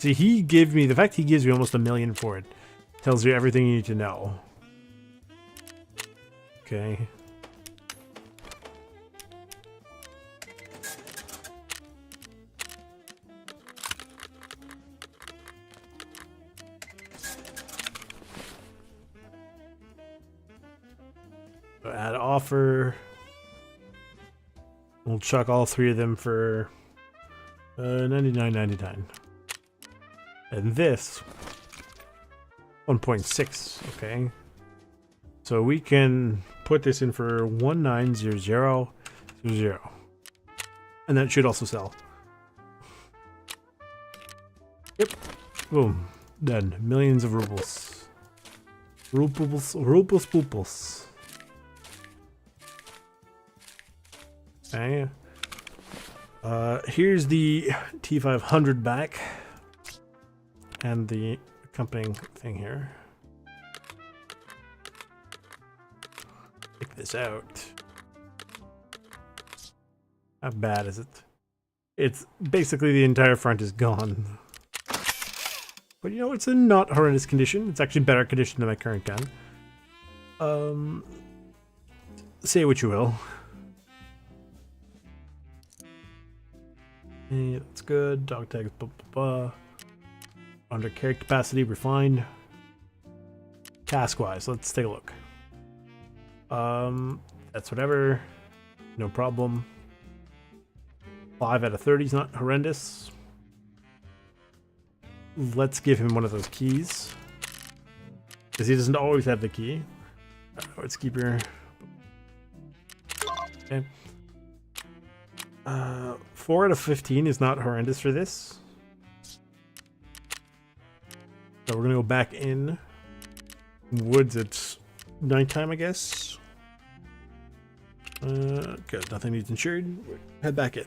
See, he gave me, the fact he gives me almost 1 million for it tells you everything you need to know. Okay. Add offer. We'll chuck all 3 of them for 99.99. And this 1.6. Okay. So we can put this in for 190000. And that should also sell. Yep. Boom. Done. Millions of rubles. Rubles. Okay. Here's the T500 back. And the accompanying thing here. Check this out. How bad is it? It's basically the entire front is gone. But you know, it's in not horrendous condition. It's actually better condition than my current gun. Say what you will. Hey, that's good. Dog tags, blah, blah, blah. Under carry capacity, refined. Task-wise, let's take a look. That's whatever. No problem. 5 out of 30 is not horrendous. Let's give him one of those keys. Because he doesn't always have the key. Let's keep your... Okay. 4 out of 15 is not horrendous for this. So we're gonna go back in. Woods, it's nighttime, I guess. Good, nothing needs insured. Head back in.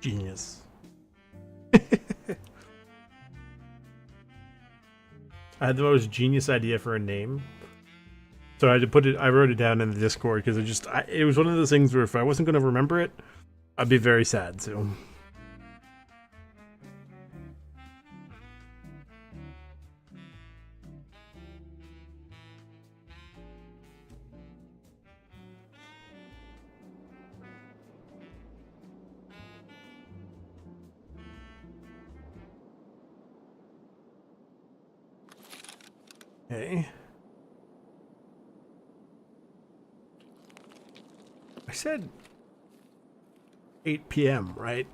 Genius. I had the most genius idea for a name. So I had to put it, I wrote it down in the Discord because it was one of those things where if I wasn't going to remember it, I'd be very sad, so. Okay. I said 8 p.m., right?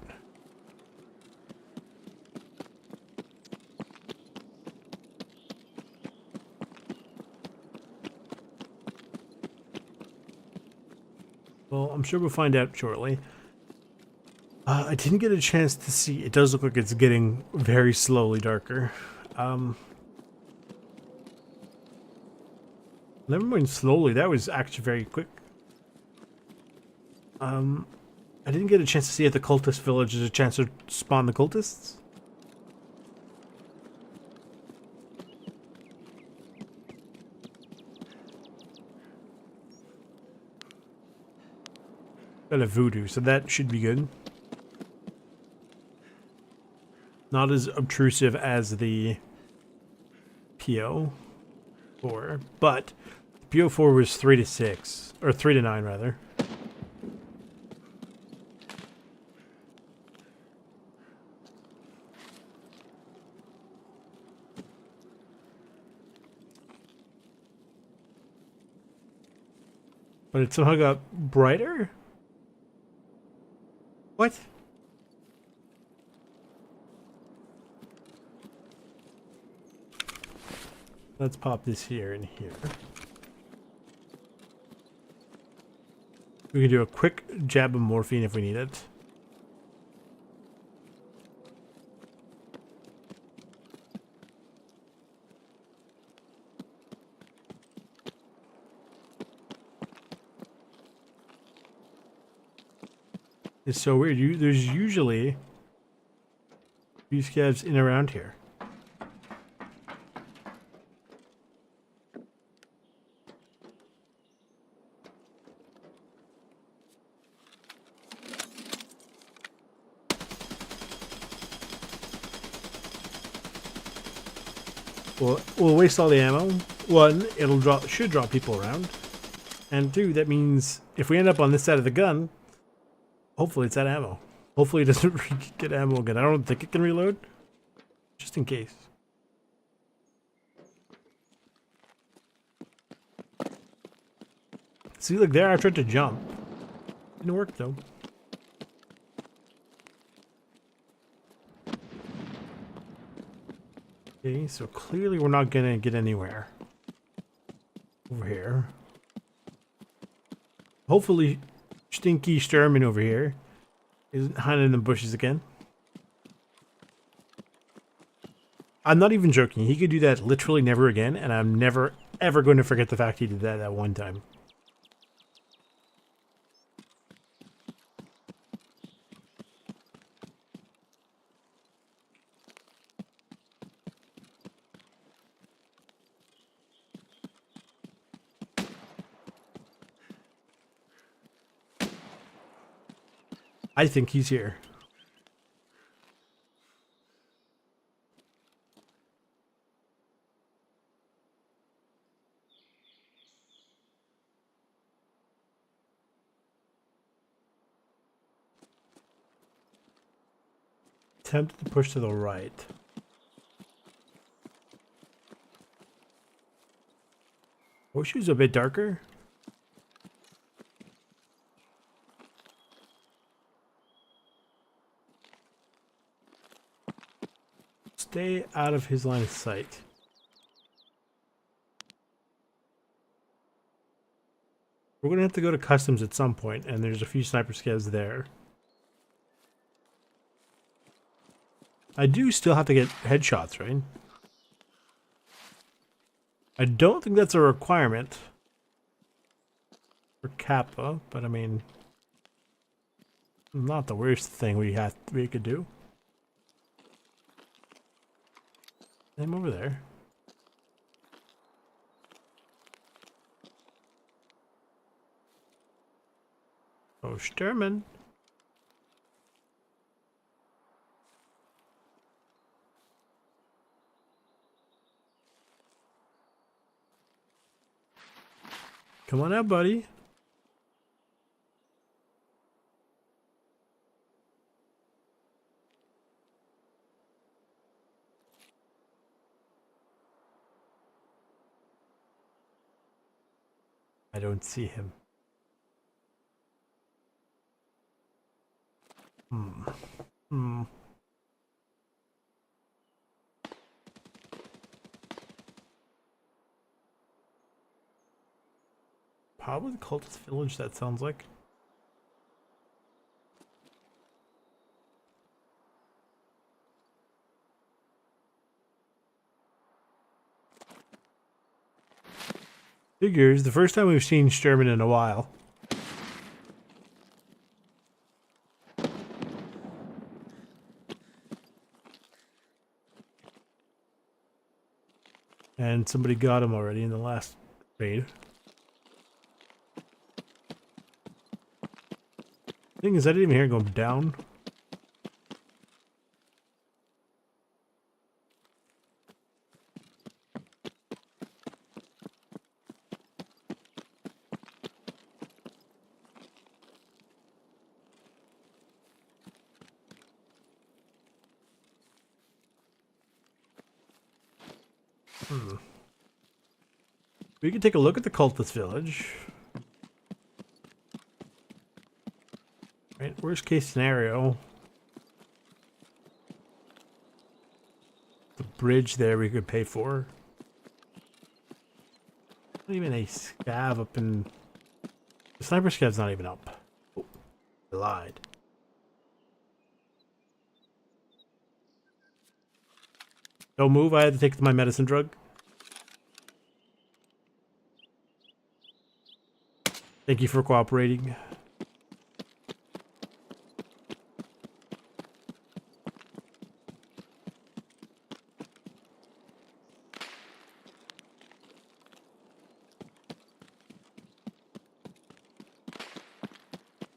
Well, I'm sure we'll find out shortly. I didn't get a chance to see. It does look like it's getting very slowly darker. Never mind slowly, that was actually very quick. I didn't get a chance to see at the cultist village there's a chance to spawn the cultists. Got a voodoo, so that should be good. Not as obtrusive as the PO4, but the PO4 was 3 to 6, or 3 to 9 rather. But it somehow got brighter? What? Let's pop this here and here. We can do a quick jab of morphine if we need it. It's so weird. There's usually these scavs in around here. Well, we'll waste all the ammo. One, should drop people around. And two, that means if we end up on this side of the gun, hopefully it's that ammo. Hopefully it doesn't get ammo again. I don't think it can reload. Just in case. See, look there, I tried to jump. Didn't work though. Okay, so clearly we're not gonna get anywhere. Over here. Hopefully Stinky Sturman over here isn't hiding in the bushes again. I'm not even joking. He could do that literally never again, and I'm never ever going to forget the fact he did that one time. I think he's here. Tempted to push to the right. Wish he was a bit darker. Stay out of his line of sight. We're gonna have to go to customs at some point, and there's a few sniper scavs there. I do still have to get headshots, right? I don't think that's a requirement for Kappa, but I mean, not the worst thing we could do. I'm over there. Oh, Sturman. Come on out, buddy. I don't see him. Probably the cultist village, that sounds like. Figures, the first time we've seen Sturman in a while. And somebody got him already in the last raid. Thing is, I didn't even hear it go down. We can take a look at the cultist village. Right, worst case scenario. The bridge there we could pay for. Not even a scav up in... The sniper scav's not even up. Oh, I lied. Don't move, I had to take my medicine drug. Thank you for cooperating.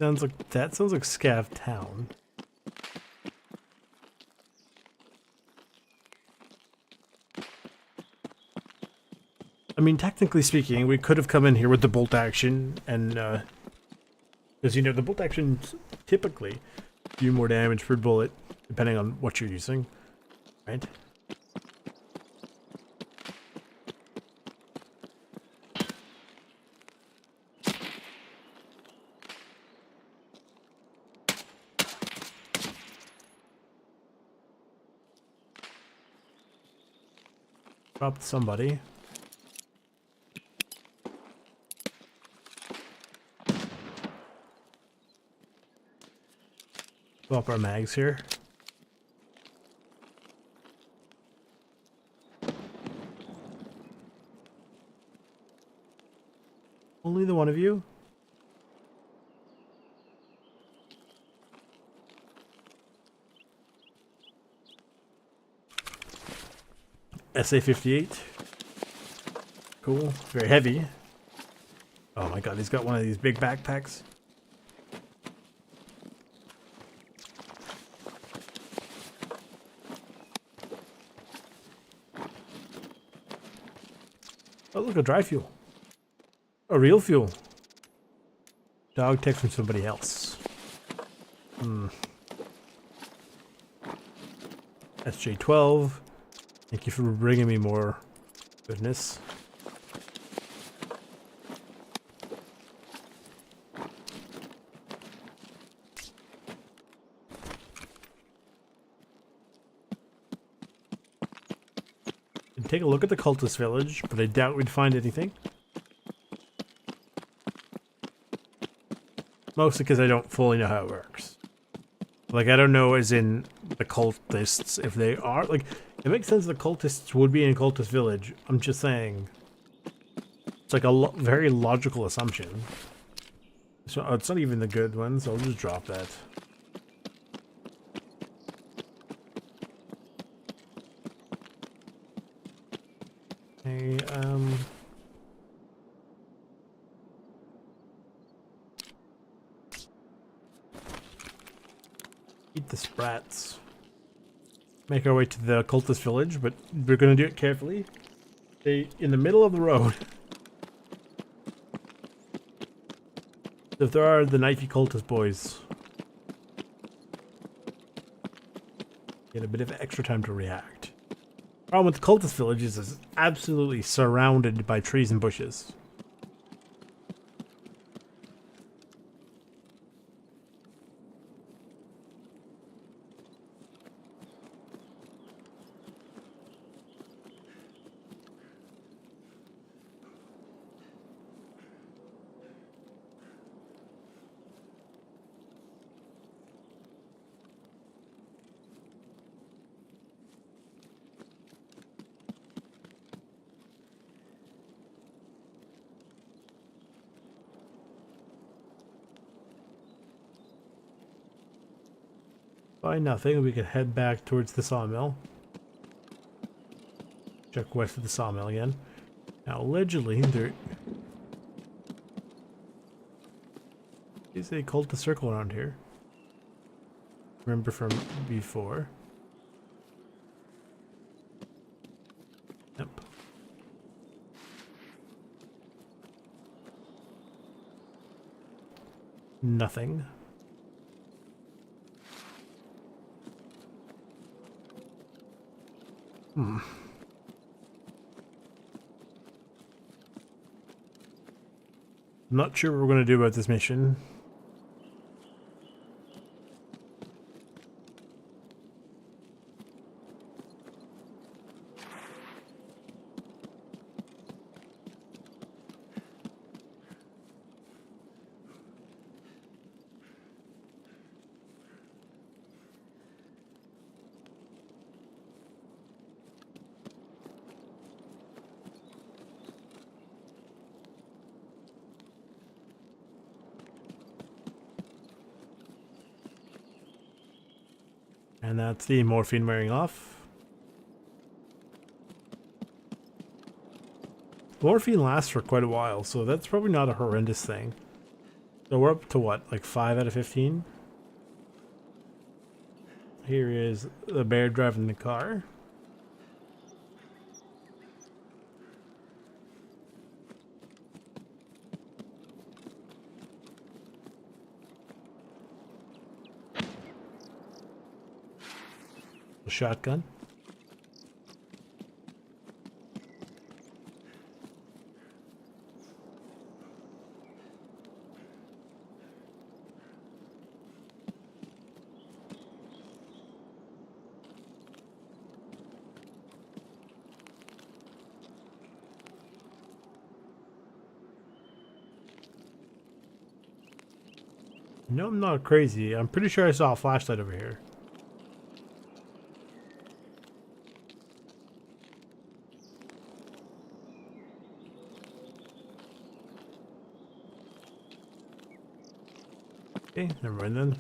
Sounds like Scav Town. I mean, technically speaking, we could have come in here with the bolt action and, because, you know, the bolt actions typically do more damage per bullet, depending on what you're using, right? Dropped somebody. Swap our mags here. Only the one of you? SA-58. Cool. Very heavy. Oh my god, he's got one of these big backpacks. Oh, look, a dry fuel. A real fuel. Dog text from somebody else. SJ-12. Thank you for bringing me more goodness. Take a look at the cultist village, but I doubt we'd find anything. Mostly because I don't fully know how it works. Like, I don't know as in the cultists, if they are, like, it makes sense the cultists would be in cultist village. I'm just saying. It's like a very logical assumption. So it's not even the good one, so I'll just drop that. Okay, eat the sprats. Make our way to the cultist village, but we're gonna do it carefully. Stay in the middle of the road. If there are the knifey cultist boys, get a bit of extra time to react. Problem with the cultist village is it's absolutely surrounded by trees and bushes. Find nothing, we can head back towards the sawmill. Check west of the sawmill again. Now, allegedly, there is a cultist circle around here. Remember from before. Yep. Nothing. I'm not sure what we're going to do about this mission. And that's the morphine wearing off. Morphine lasts for quite a while, so that's probably not a horrendous thing. So we're up to what, like 5 out of 15? Here is the bear driving the car. A shotgun. No, I'm not crazy. I'm pretty sure I saw a flashlight over here. Okay, never mind then.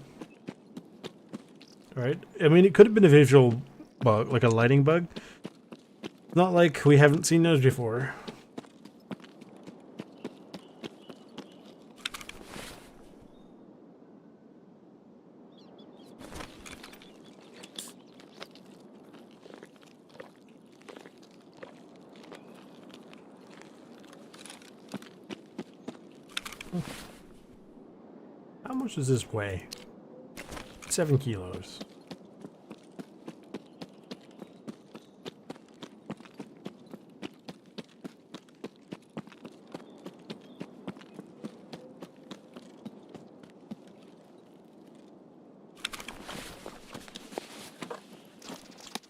Alright. I mean, it could have been a visual bug, like a lighting bug. Not like we haven't seen those before. How much does this weigh? 7 kilos.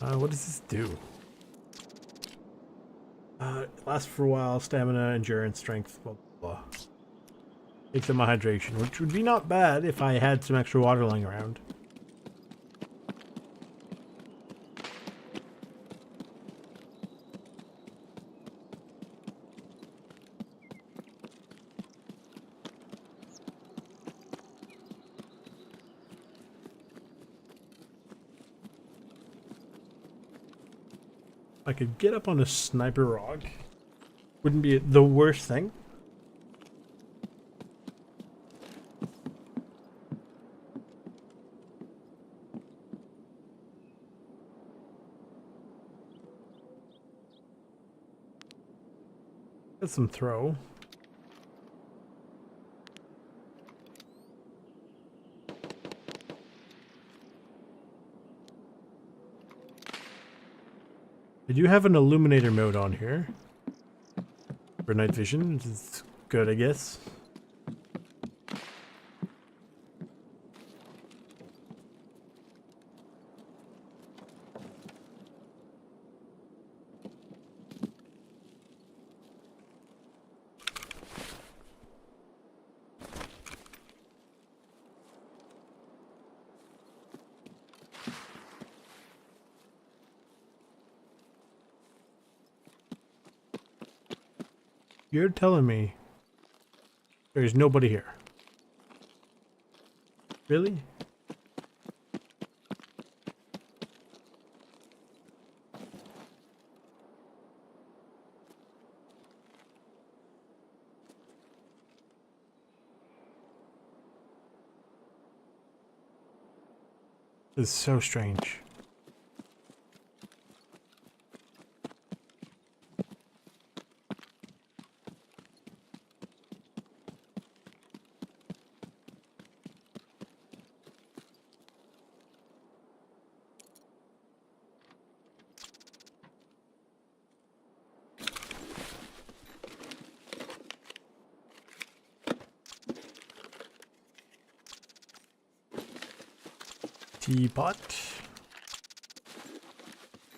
What does this do? It lasts for a while. Stamina, endurance, strength, blah, blah, blah. Takes up my hydration, which would be not bad if I had some extra water lying around. I could get up on a sniper rock. Wouldn't be the worst thing. Get some throw. I do have an illuminator mode on here for night vision, which is good, I guess. You're telling me there's nobody here? Really? This is so strange. Teapot.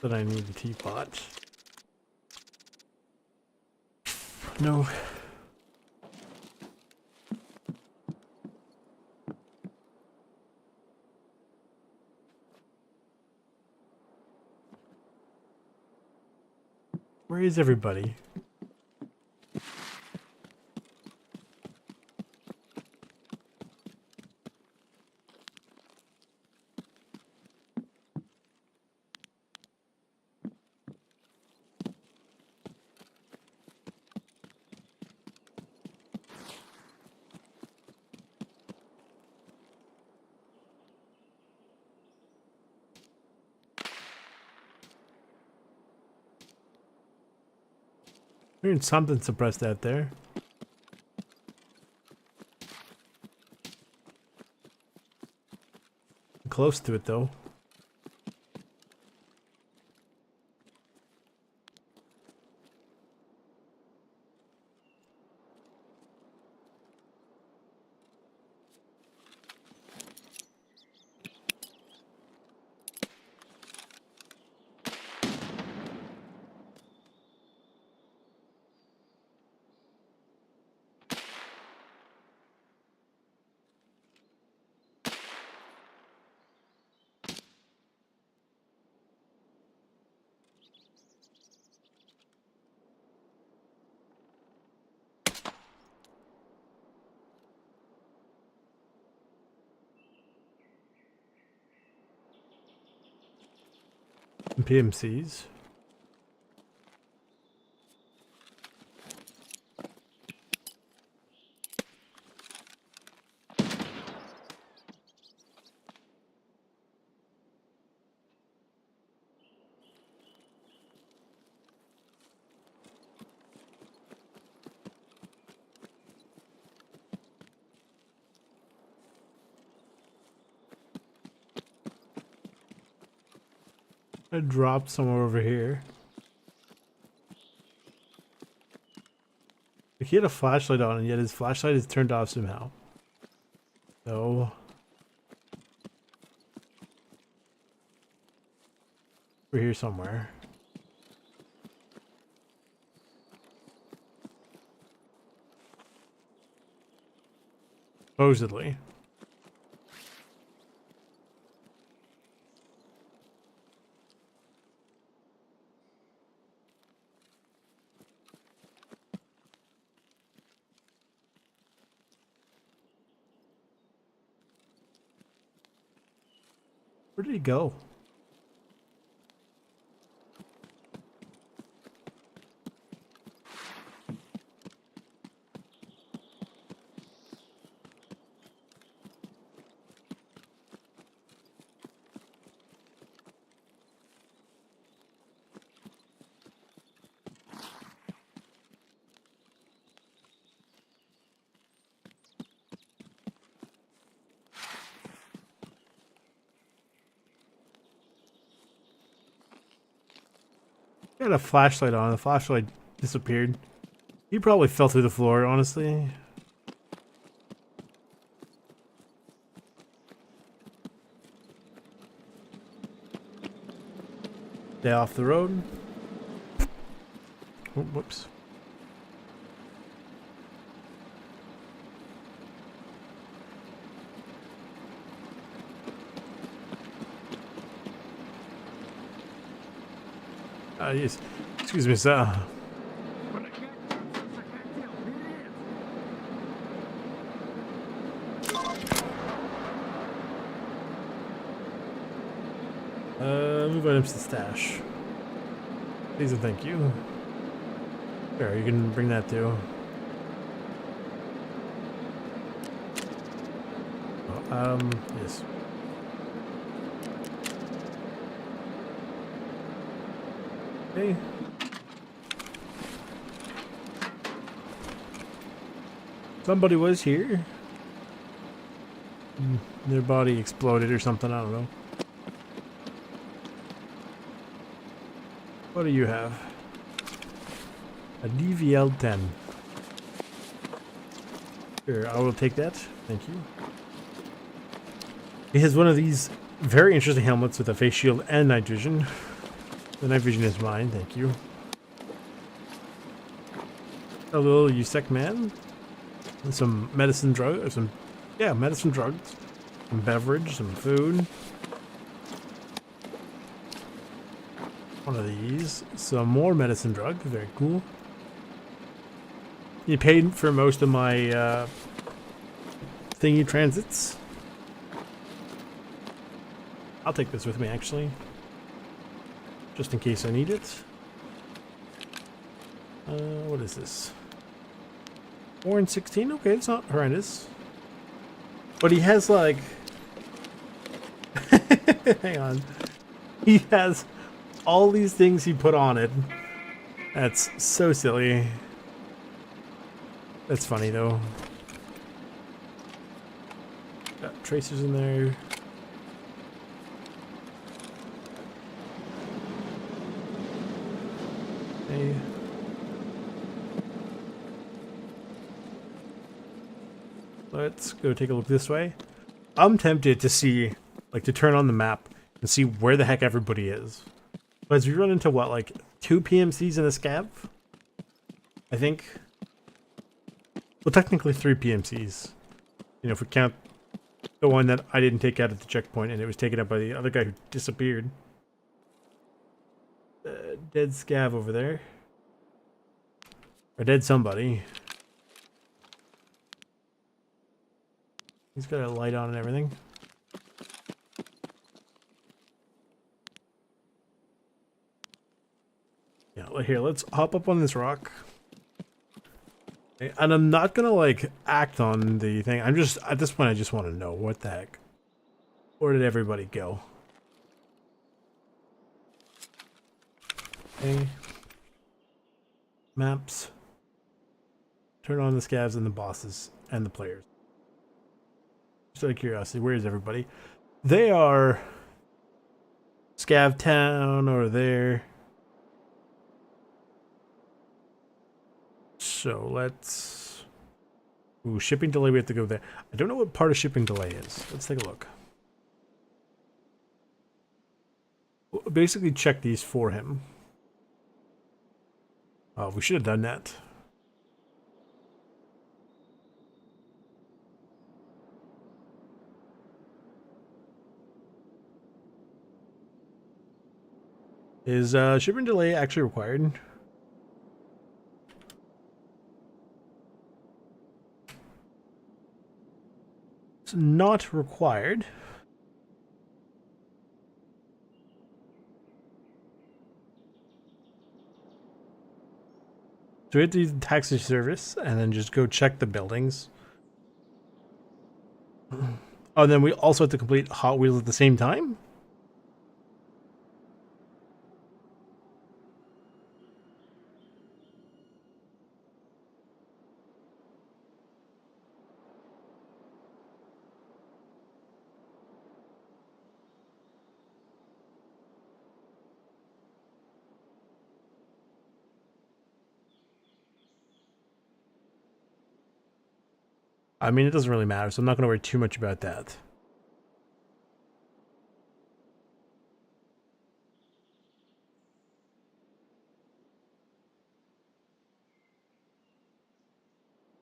But I need the teapot. No. Where is everybody? Hearing something suppressed out there. Close to it though. PMCs. I dropped somewhere over here. He had a flashlight on, and yet his flashlight is turned off somehow. So we're here somewhere. Supposedly. Where did he go? He had a flashlight on. The flashlight disappeared. He probably fell through the floor, honestly. Stay off the road. Oh, whoops. Yes. Excuse me, sir. Move items to stash. Please and thank you. Sure, you can bring that too. Oh, yes. Okay. Somebody was here. Their body exploded or something, I don't know. What do you have? A DVL-10. Sure, I will take that. Thank you. He has one of these very interesting helmets with a face shield and night vision. The night vision is mine, thank you. A little USEC man. And some medicine drugs, medicine drugs. Some beverage, some food. One of these. Some more medicine drug, very cool. You paid for most of my thingy transits. I'll take this with me actually. Just in case I need it. What is this? 4 and 16? Okay, it's not horrendous. But he has like... Hang on. He has all these things he put on it. That's so silly. That's funny though. Got tracers in there. Okay. Let's go take a look this way. I'm tempted to see, like, to turn on the map and see where the heck everybody is. But as we run into what, like 2 PMCs and a scav? I think. Well, technically 3 PMCs. You know, if we count the one that I didn't take out at the checkpoint and it was taken out by the other guy who disappeared. Dead scav over there. Or dead somebody. He's got a light on and everything. Yeah, here, let's hop up on this rock. Okay, and I'm not gonna, like, act on the thing. I'm just, at this point, I just want to know what the heck. Where did everybody go? Okay. Maps. Turn on the scavs and the bosses and the players. Just out of curiosity, where is everybody? They are Scav Town or there. So let's... Ooh, shipping delay, we have to go there. I don't know what part of shipping delay is. Let's take a look. We'll basically check these for him. Oh, we should have done that. Is shipping delay actually required? It's not required. So we have to use the taxi service and then just go check the buildings. Oh, and then we also have to complete Hot Wheels at the same time? I mean, it doesn't really matter, so I'm not going to worry too much about that.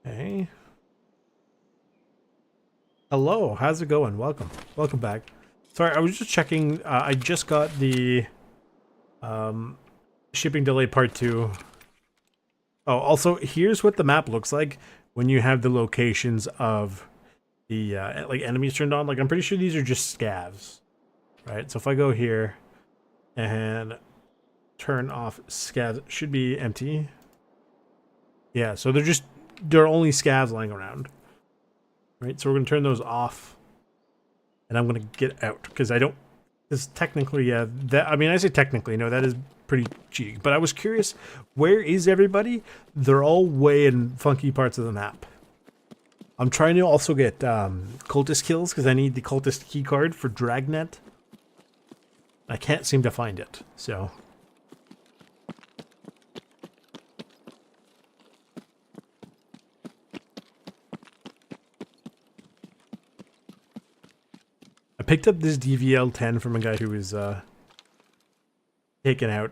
Okay. Hello, how's it going? Welcome. Welcome back. Sorry, I was just checking. I just got the shipping delay part 2. Oh, also, here's what the map looks like when you have the locations of the like enemies turned on. Like, I'm pretty sure these are just scavs, right? So if I go here and turn off scavs, it should be empty. Yeah, so they're only scavs lying around, right? So we're gonna turn those off, and I'm gonna get out because I don't. Because technically, yeah, that, I mean, I say technically, no, that is pretty cheeky. But I was curious, where is everybody? They're all way in funky parts of the map. I'm trying to also get cultist kills because I need the cultist key card for Dragnet. I can't seem to find it, so. I picked up this DVL-10 from a guy who was taken out,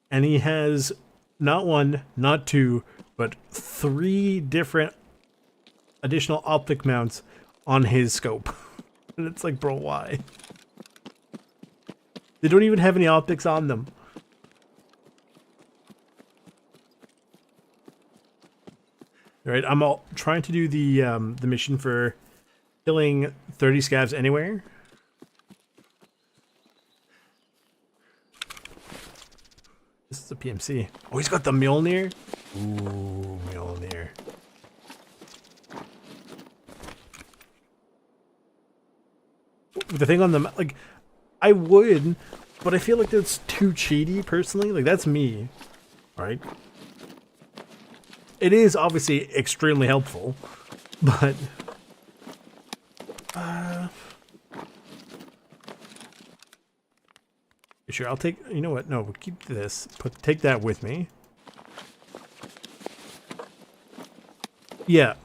and he has not 1, not 2, but 3 different additional optic mounts on his scope. And it's like, bro, why? They don't even have any optics on them. All right, I'm all trying to do the mission for killing 30 scavs anywhere. This is a PMC. Oh, he's got the Mjolnir. Ooh, Mjolnir. The thing on the, like, I would, but I feel like that's too cheaty, personally. Like, that's me. right? It is obviously extremely helpful, but sure, I'll take, you know what? No, we'll keep this. Take that with me. Yeah.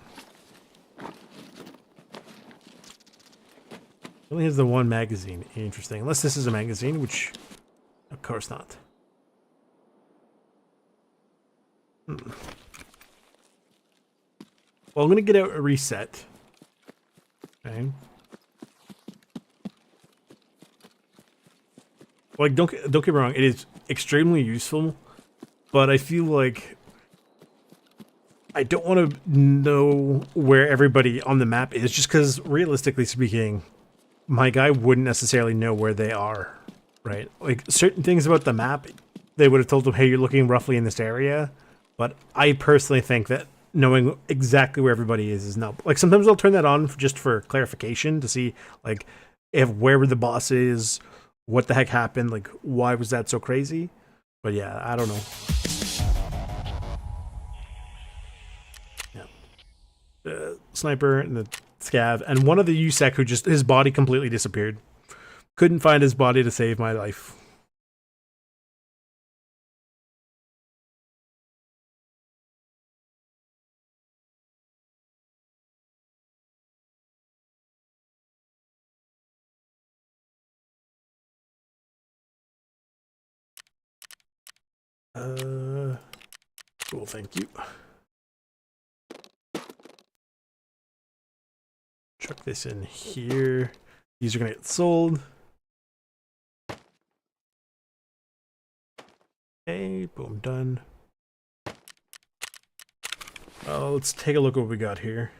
Only has the one magazine. Interesting. Unless this is a magazine, which of course not. Well, I'm gonna get out a reset. Okay. Like, don't get me wrong, it is extremely useful, but I feel like I don't want to know where everybody on the map is, just because realistically speaking, my guy wouldn't necessarily know where they are, right? Like, certain things about the map, they would have told him, hey, you're looking roughly in this area, but I personally think that knowing exactly where everybody is not... Like, sometimes I'll turn that on just for clarification to see, like, if where the boss is, what the heck happened, like, why was that so crazy? But yeah, I don't know. Yeah. Sniper and the scav, and one of the USEC who just, his body completely disappeared. Couldn't find his body to save my life. Cool, thank you. Chuck this in here. These are gonna get sold. Okay, boom, done. Let's take a look at what we got here.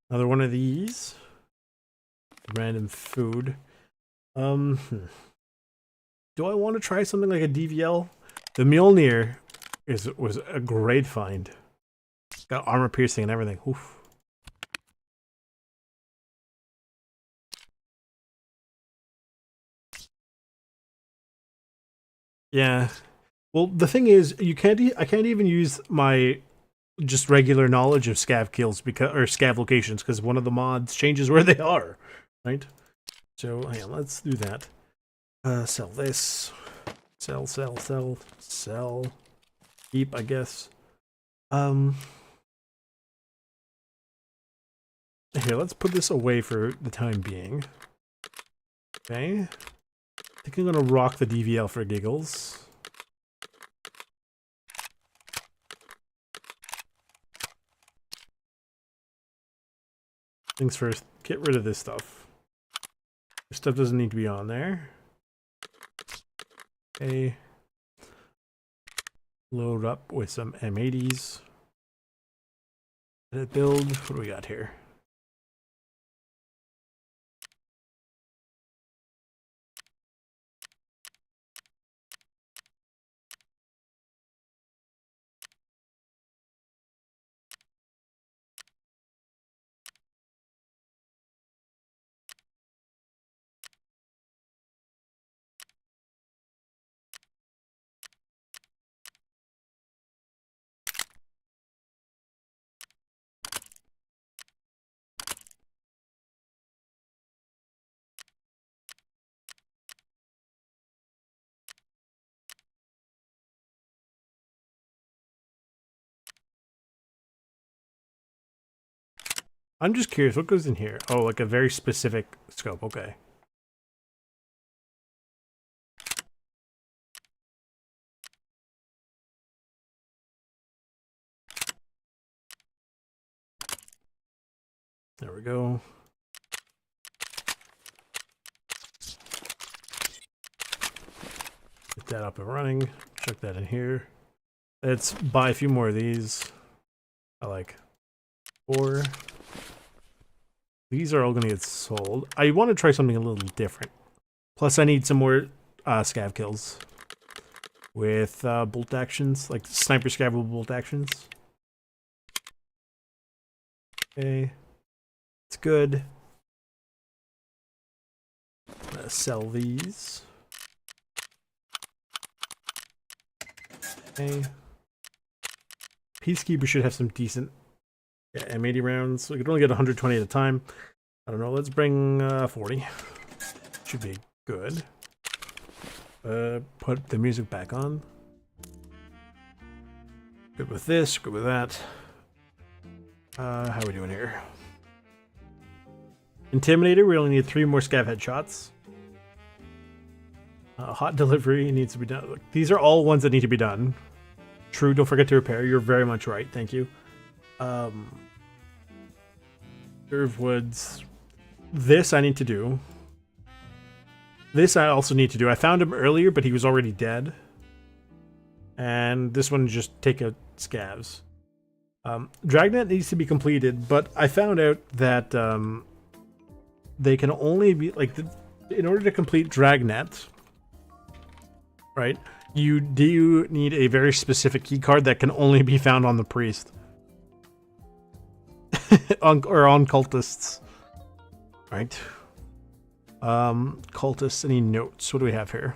Another one of these. Random food. Do I want to try something like a DVL? The Mjolnir was a great find. Got armor piercing and everything. Oof. Yeah. Well, the thing is, I can't even use my just regular knowledge of scav kills because, or scav locations, because one of the mods changes where they are, right? So hang on, let's do that. Sell this. Sell. Keep, I guess. Here, let's put this away for the time being. Okay. I think I'm gonna rock the DVL for giggles. Things first, get rid of this stuff. This stuff doesn't need to be on there. Okay. Load up with some M80s. Edit build. What do we got here? I'm just curious, what goes in here? Oh, like a very specific scope. Okay. There we go. Get that up and running. Chuck that in here. Let's buy a few more of these. I like 4. These are all going to get sold. I want to try something a little different. Plus, I need some more scav kills with bolt actions, like sniper scav with bolt actions. Okay, it's good. I'm gonna sell these. Okay. Peacekeeper should have some decent M80 rounds. We could only get 120 at a time. I don't know. Let's bring 40. Should be good. Put the music back on. Good with this. Good with that. How are we doing here? Intimidator. We only need 3 more scav headshots. Hot delivery needs to be done. Look, these are all ones that need to be done. True, don't forget to repair. You're very much right. Thank you. Serve woods. This I need to do. This I also need to do. I found him earlier, but he was already dead. And this one just take out scavs. Dragnet needs to be completed, but I found out that they can only be like in order to complete Dragnet. Right, you do need a very specific key card that can only be found on the priest, or on cultists. Right, cultists. Any notes? What do we have here?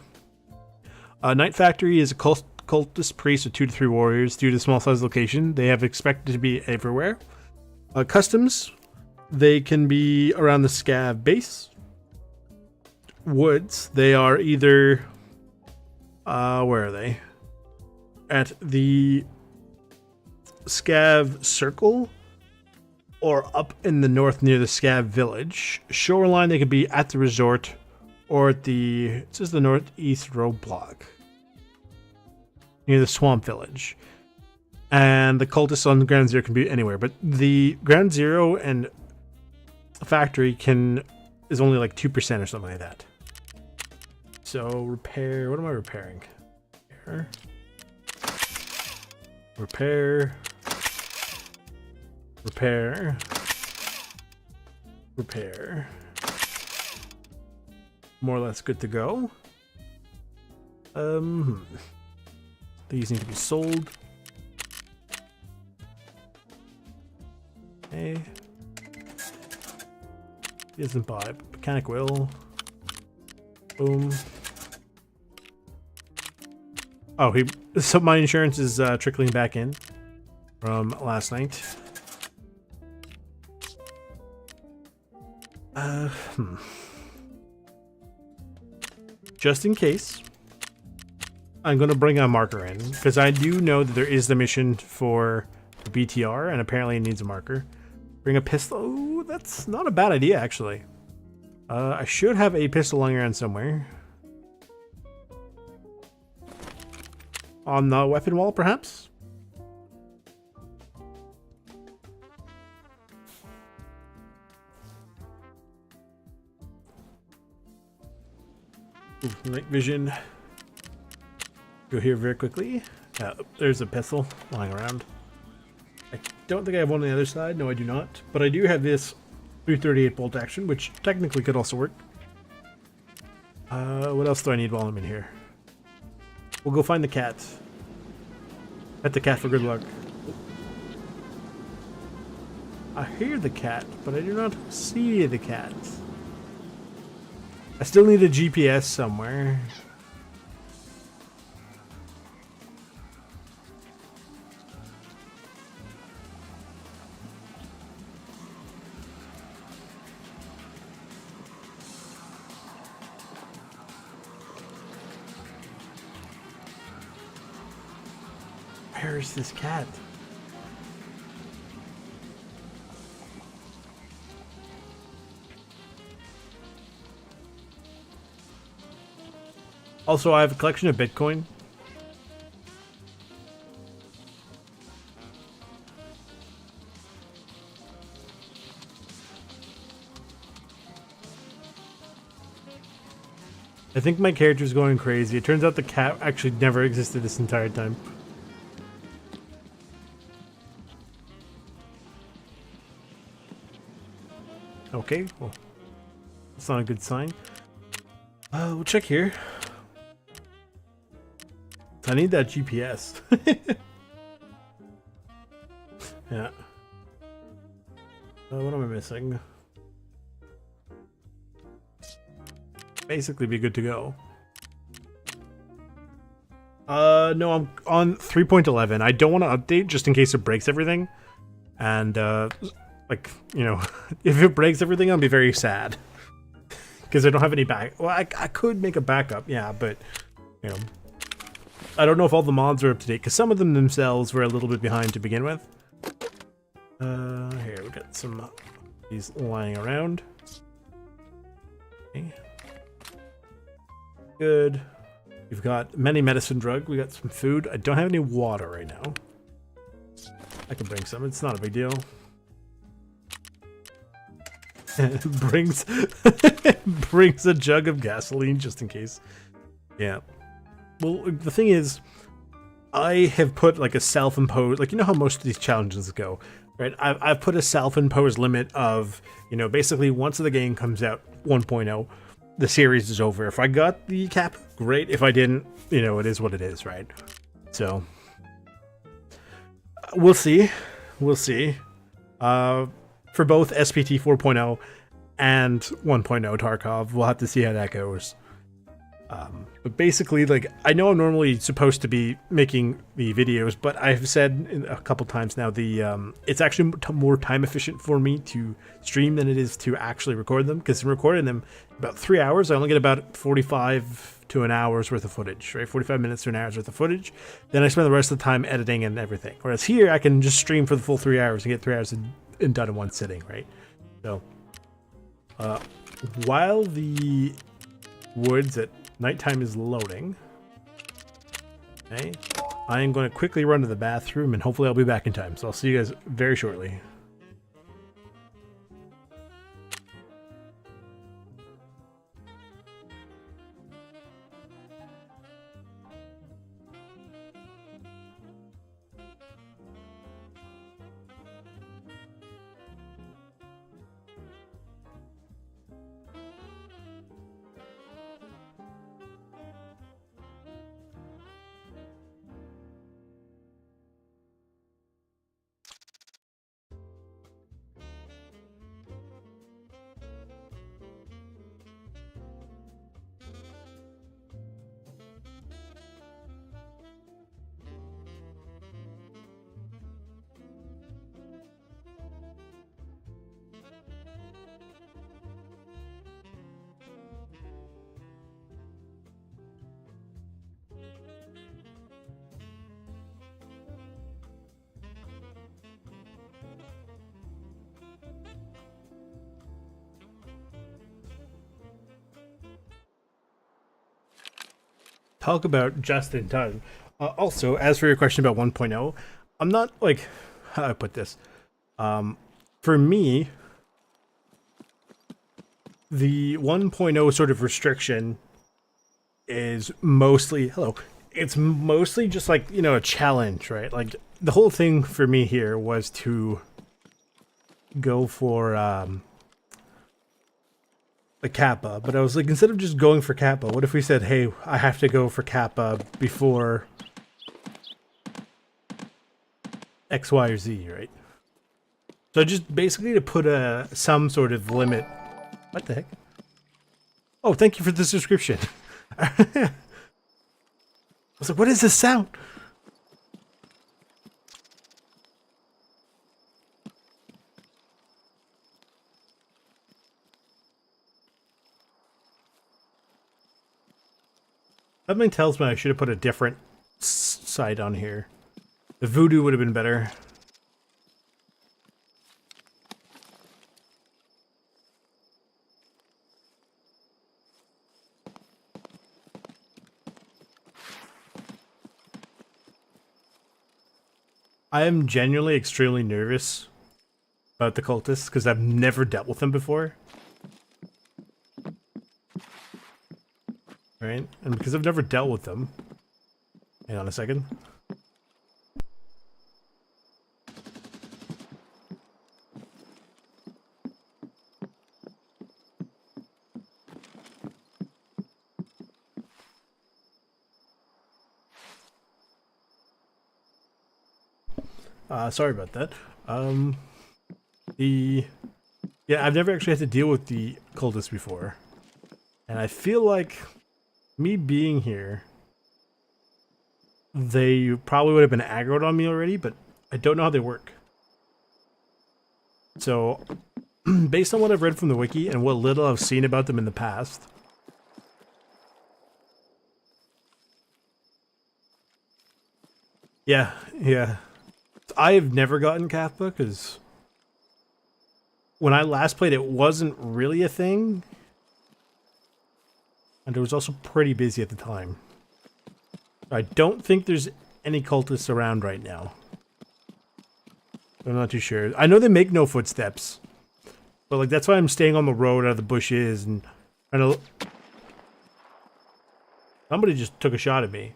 Night Factory is a cultist priest with 2 to 3 warriors. Due to small size location, they have expected to be everywhere. Customs, they can be around the scav base. Woods, they are either. Where are they? At the Scav Circle or up in the north near the Scav Village. Shoreline, they could be at the resort or at the, it says the northeast roadblock near the Swamp Village. And the cultists on the Ground Zero can be anywhere, but the Ground Zero and Factory is only like 2% or something like that. So repair, what am I repairing? Repair. More or less good to go. These need to be sold. Okay. He doesn't buy, but mechanic will. Boom. Oh, so my insurance is trickling back in from last night. Just in case, I'm going to bring a marker in, because I do know that there is the mission for the BTR, and apparently it needs a marker. Bring a pistol. Ooh, that's not a bad idea, actually. I should have a pistol lying around somewhere. On the weapon wall, perhaps? Ooh, night vision. Go here very quickly. There's a pistol lying around. I don't think I have one on the other side. No, I do not. But I do have this 338 bolt action, which technically could also work. What else do I need while I'm in here? We'll go find the cat. Pet the cat for good luck. I hear the cat, but I do not see the cat. I still need a GPS somewhere. Where is this cat? Also, I have a collection of Bitcoin. I think my character's going crazy. It turns out the cat actually never existed this entire time. Okay, well, that's not a good sign. We'll check here. I need that GPS. Yeah. What am I missing? Basically be good to go. No, I'm on 3.11. I don't want to update just in case it breaks everything. And, like, you know, if it breaks everything, I'll be very sad. Because I don't have any back. Well, I could make a backup, yeah, but, you know, I don't know if all the mods are up to date, because some of them themselves were a little bit behind to begin with. Here, we got some of these lying around. Okay. Good. We've got many medicine drug. We got some food. I don't have any water right now. I can bring some. It's not a big deal. brings brings a jug of gasoline just in case. Yeah. Well, the thing is, I have put like a self-imposed, like, you know how most of these challenges go, right? I've put a self-imposed limit of, you know, basically once the game comes out 1.0, the series is over. If I got the cap, great. If I didn't, you know, it is what it is, right? So we'll see. We'll see. For both SPT 4.0 and 1.0 Tarkov, we'll have to see how that goes. But basically, like, I know I'm normally supposed to be making the videos, but I've said a couple times now, it's actually more time efficient for me to stream than it is to actually record them, because I'm recording them about 3 hours. I only get about 45 to an hour's worth of footage, right? 45 minutes to an hour's worth of footage. Then I spend the rest of the time editing and everything. Whereas here, I can just stream for the full 3 hours and get 3 hours and done in one sitting, right? So, while the woods at nighttime is loading, okay, I am going to quickly run to the bathroom and hopefully I'll be back in time. So I'll see you guys very shortly. Talk about just in time. Also, as for your question about 1.0, I'm not like, how do I put this? For me, the 1.0 sort of restriction is mostly, it's mostly just like, you know, a challenge, right? Like, the whole thing for me here was to go for the Kappa, but I was like, instead of just going for Kappa, what if we said, hey, I have to go for Kappa before X, Y, or Z, right? So just basically to put some sort of limit. What the heck? Oh, thank you for the subscription. I was like, what is this sound? Something tells me I should have put a different site on here. The voodoo would have been better. I am genuinely extremely nervous about the cultists because I've never dealt with them before. Right? And because I've never dealt with them. Hang on a second. Sorry about that. Yeah, I've never actually had to deal with the cultists before. And I feel like me being here they probably would have been aggroed on me already, but I don't know how they work. So, based on what I've read from the wiki and what little I've seen about them in the past, yeah. I've never gotten Kappa because when I last played, it wasn't really a thing, and it was also pretty busy at the time. I don't think there's any cultists around right now. I'm not too sure. I know they make no footsteps, but like that's why I'm staying on the road out of the bushes and trying to. Somebody just took a shot at me.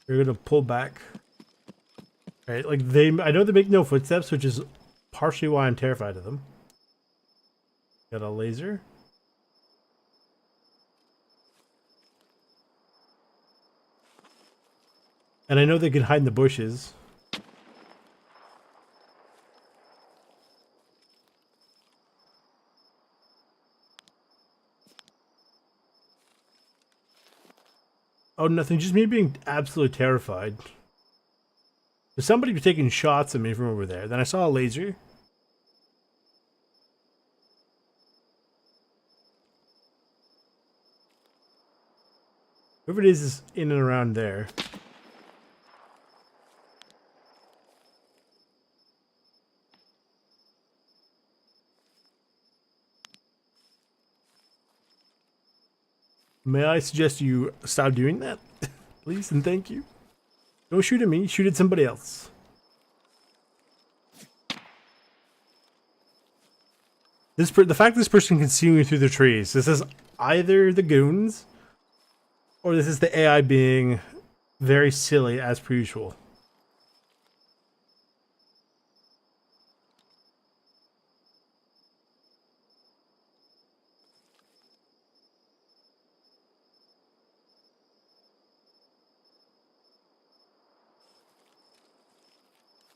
They're gonna pull back. Right, like I know they make no footsteps, which is partially why I'm terrified of them. Got a laser. And I know they can hide in the bushes. Oh, nothing. Just me being absolutely terrified. There's somebody was taking shots at me from over there. Then I saw a laser. Whoever it is in and around there. May I suggest you stop doing that? Please and thank you. Don't shoot at me, shoot at somebody else. The fact this person can see me through the trees, this is either the goons, or this is the AI being very silly as per usual.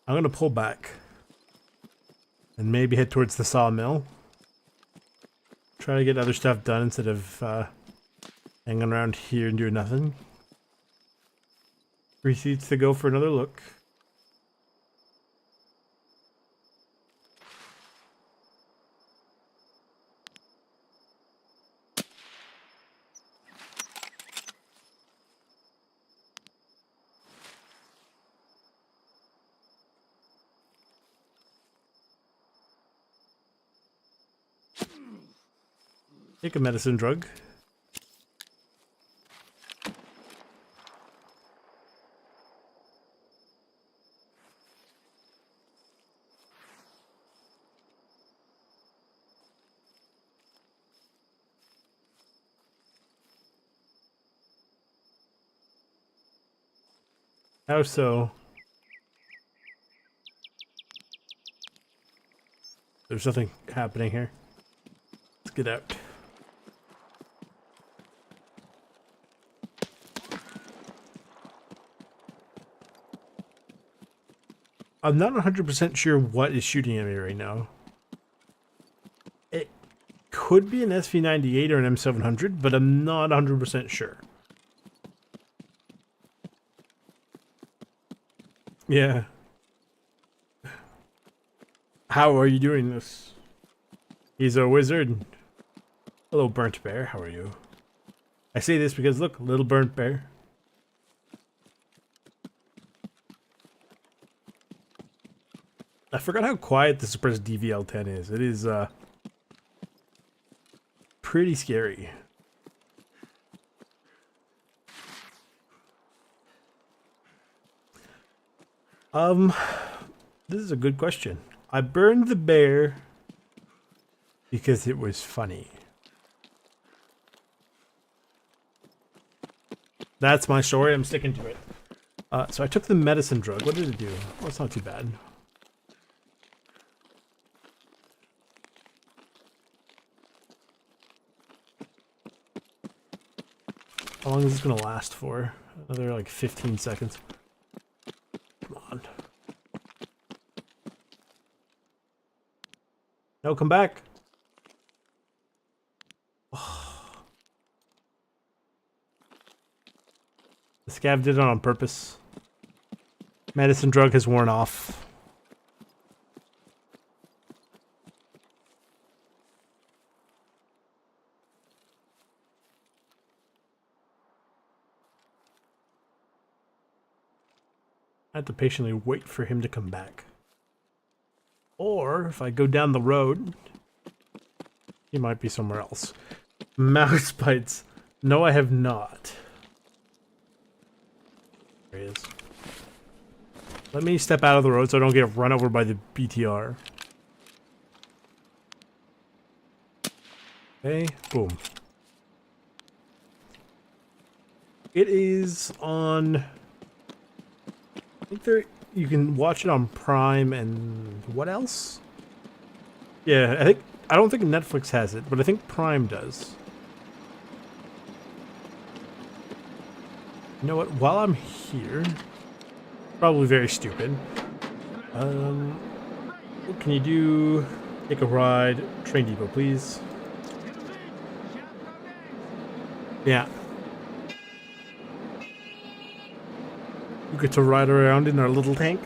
I'm gonna pull back. And maybe head towards the sawmill. Try to get other stuff done instead of hanging around here and doing nothing. 3 seats to go for another look. Take a medicine drug. How so? There's nothing happening here. Let's get out. I'm not 100% sure what is shooting at me right now. It could be an SV98 or an M700, but I'm not 100% sure. Yeah. How are you doing this? He's a wizard. Hello, Burnt Bear. How are you? I say this because look, little Burnt Bear. I forgot how quiet the suppressed DVL-10 is. It is pretty scary. This is a good question. I burned the bear because it was funny. That's my story. I'm sticking to it. So I took the medicine drug. What did it do? Well, it's not too bad. How long is this gonna last for? Another like 15 seconds. No, come back. The scav did it on purpose. Medicine drug has worn off. I have to patiently wait for him to come back. Or if I go down the road, he might be somewhere else. Mouse bites. No, I have not. There he is. Let me step out of the road so I don't get run over by the BTR. Okay, boom. It is on... I think there... You can watch it on Prime and... What else? Yeah, I don't think Netflix has it, but I think Prime does. You know what? While I'm here... Probably very stupid. What can you do? Take a ride. Train depot, please. Yeah. You get to ride around in our little tank.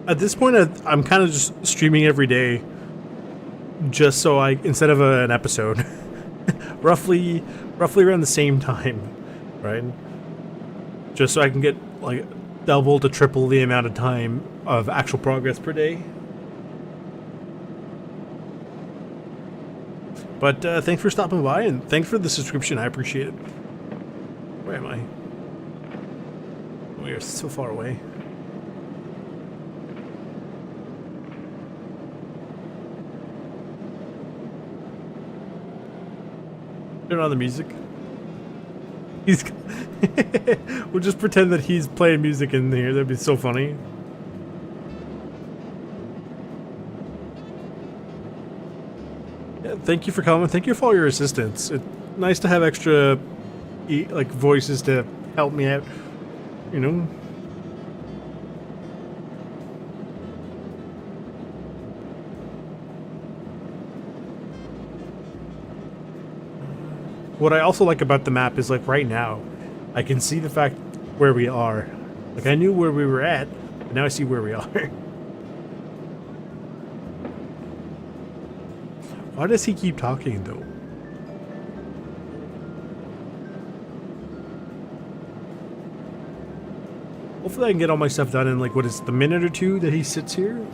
At this point, I'm kind of just streaming every day, just so instead of an episode, roughly around the same time, right? Just so I can get like double to triple the amount of time of actual progress per day. But thanks for stopping by, and thanks for the subscription. I appreciate it. Where am I? We are so far away. Turn on the music. We'll just pretend that he's playing music in here. That'd be so funny. Yeah, thank you for coming. Thank you for all your assistance. It's nice to have extra, like, voices to help me out. You know. What I also like about the map is, like, right now, I can see the fact where we are. Like, I knew where we were at, but now I see where we are. Why does he keep talking, though? Hopefully I can get all my stuff done in, like, what is it, the minute or two that he sits here?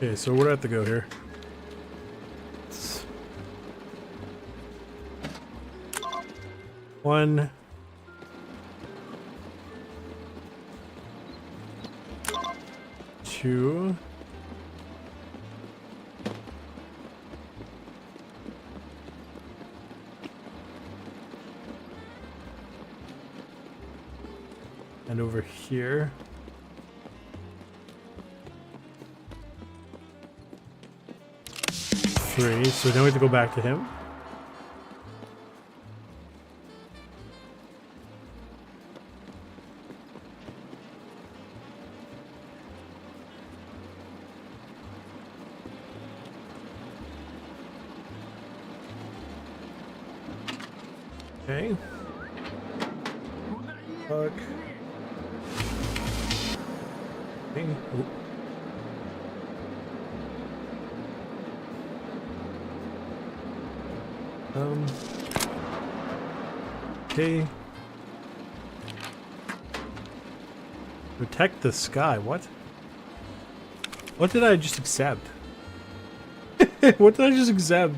Okay, so where do I have to go here? One. Two. And over here. 3, so now we have to go back to him. Okay. Fuck. Okay. Oh. Okay. Protect the sky. What? What did I just accept? What did I just accept?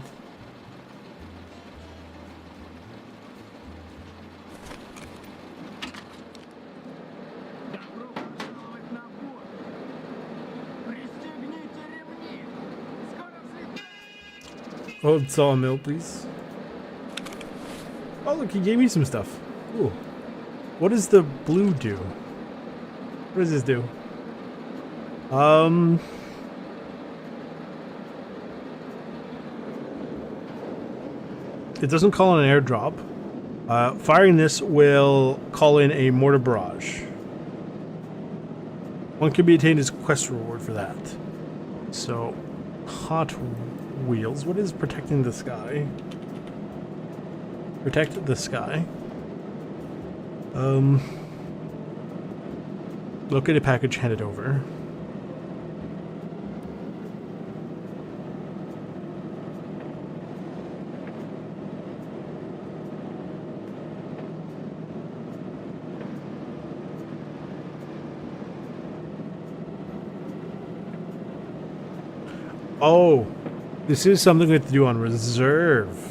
Oh, sawmill, please. Oh, look, he gave me some stuff. Ooh. What does the blue do? What does this do? It doesn't call in an airdrop. Firing this will call in a mortar barrage. One can be attained as a quest reward for that. So, Hot Wheels. What is protecting the sky? Protect the sky. Locate a package, hand it over. Oh, this is something we have to do on reserve.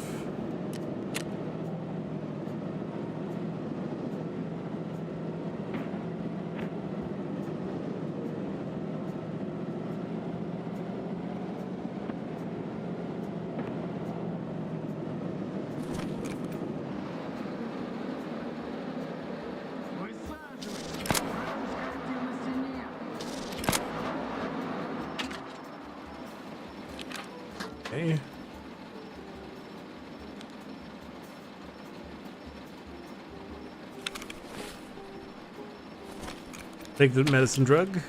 Okay. Take the medicine drug.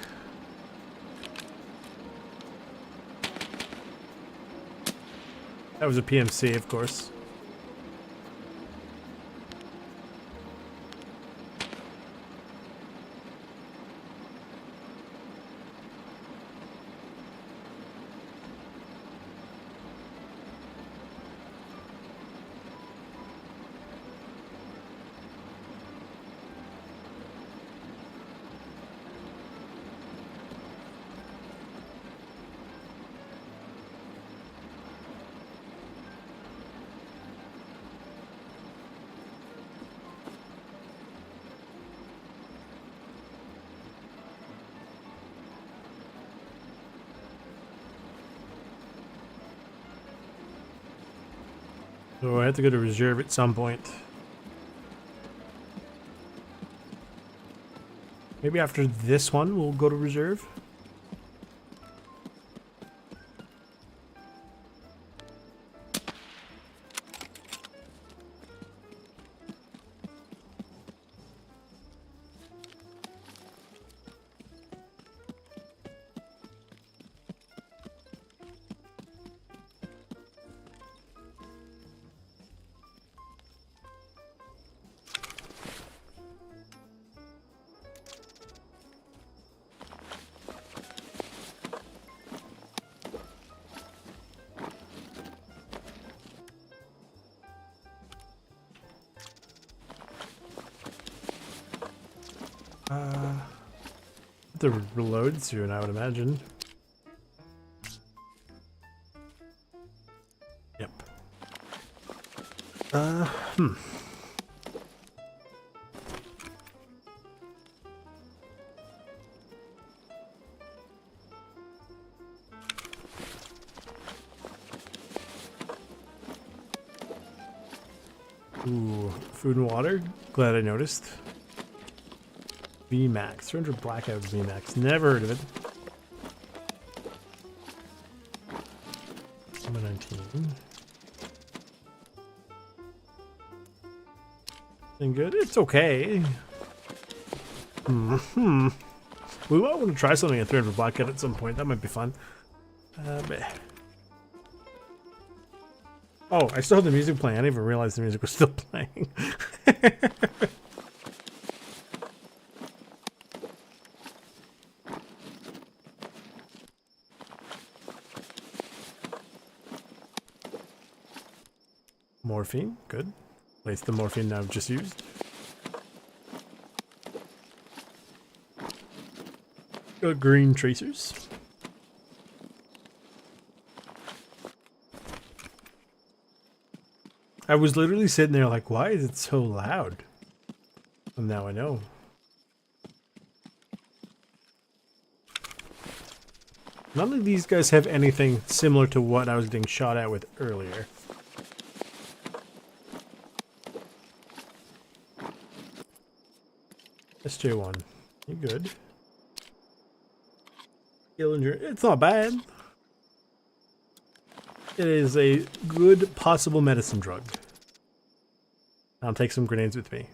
That was a PMC, of course. So I have to go to reserve at some point. Maybe after this one we'll go to reserve. To reload soon, I would imagine. Yep. Ooh, food and water. Glad I noticed. VMAX, 300 Blackout VMAX. Never heard of it. I'm gonna 19. And good. It's okay. Hmm. We might want to try something at 300 black at some point. That might be fun. Oh, I still have the music playing. I didn't even realize the music was still playing. Morphine, good. Place the morphine I've just used. Got green tracers. I was literally sitting there like, why is it so loud? And now I know. None of these guys have anything similar to what I was getting shot at with earlier. SJ1, you good? Dillinger, it's not bad. It is a good possible medicine drug. I'll take some grenades with me.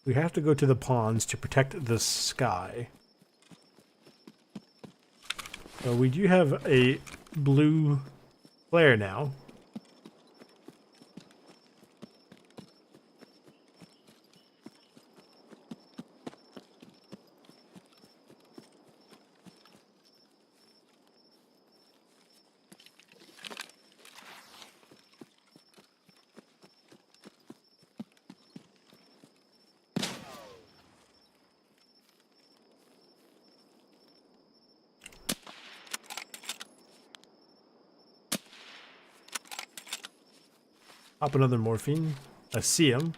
We have to go to the ponds to protect the sky. So we do have a blue flare now. Pop another morphine. I see him.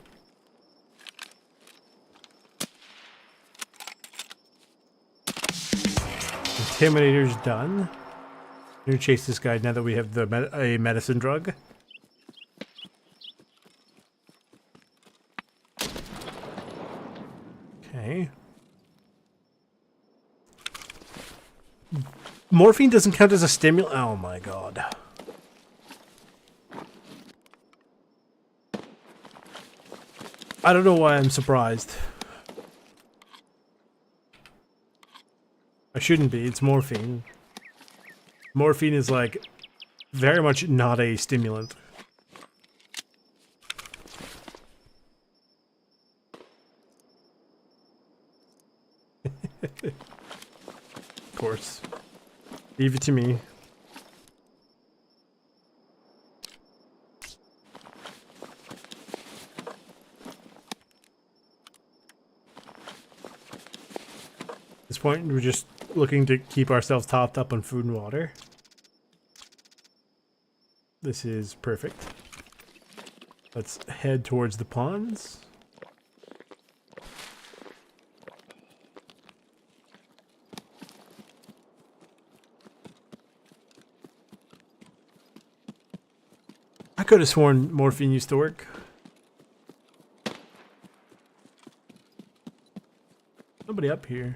Intimidator's done. I'm gonna chase this guy now that we have the a medicine drug. Okay. Morphine doesn't count as a stimulant. Oh my god. I don't know why I'm surprised. I shouldn't be. It's morphine. Morphine is like very much not a stimulant. Of course. Leave it to me. At this point, we're just looking to keep ourselves topped up on food and water. This is perfect. Let's head towards the ponds. I could have sworn morphine used to work. Nobody up here.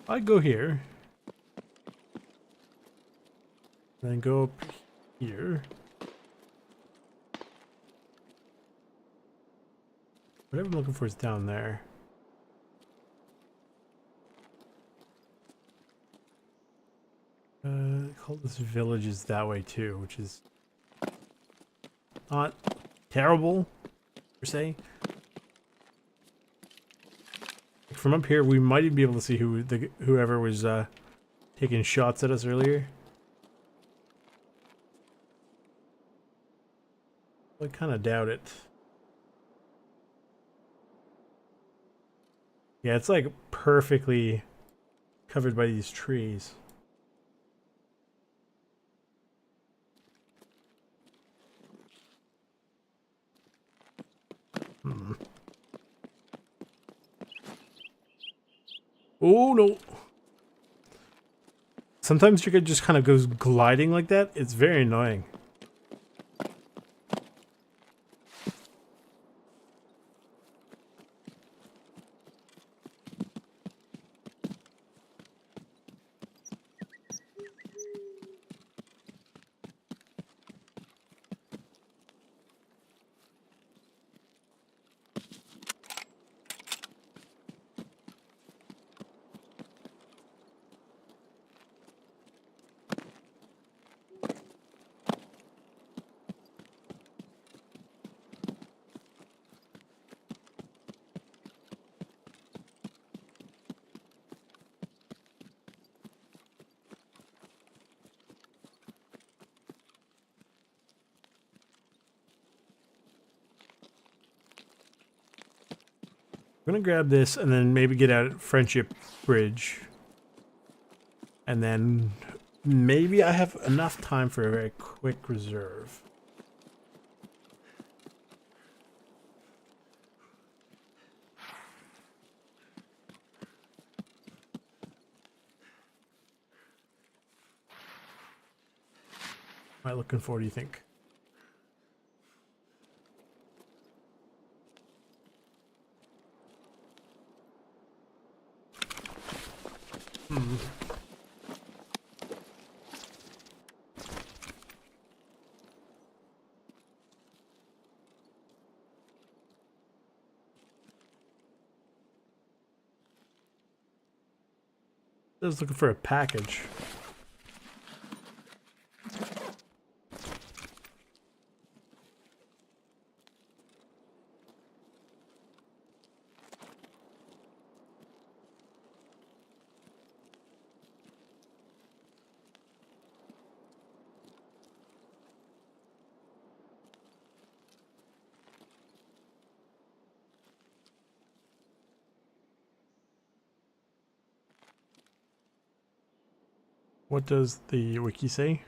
I go here. Then go up here. Whatever I'm looking for is down there. Call this village is that way too, which is not terrible per se. From up here, we might even be able to see whoever was taking shots at us earlier. I kind of doubt it. Yeah, it's like perfectly covered by these trees. Hmm. Oh no! Sometimes Chica just kind of goes gliding like that. It's very annoying. I'm gonna grab this and then maybe get out at Friendship Bridge. And then maybe I have enough time for a very quick reserve. What am I looking for, do you think? Hmm. I was looking for a package. What does the wiki say?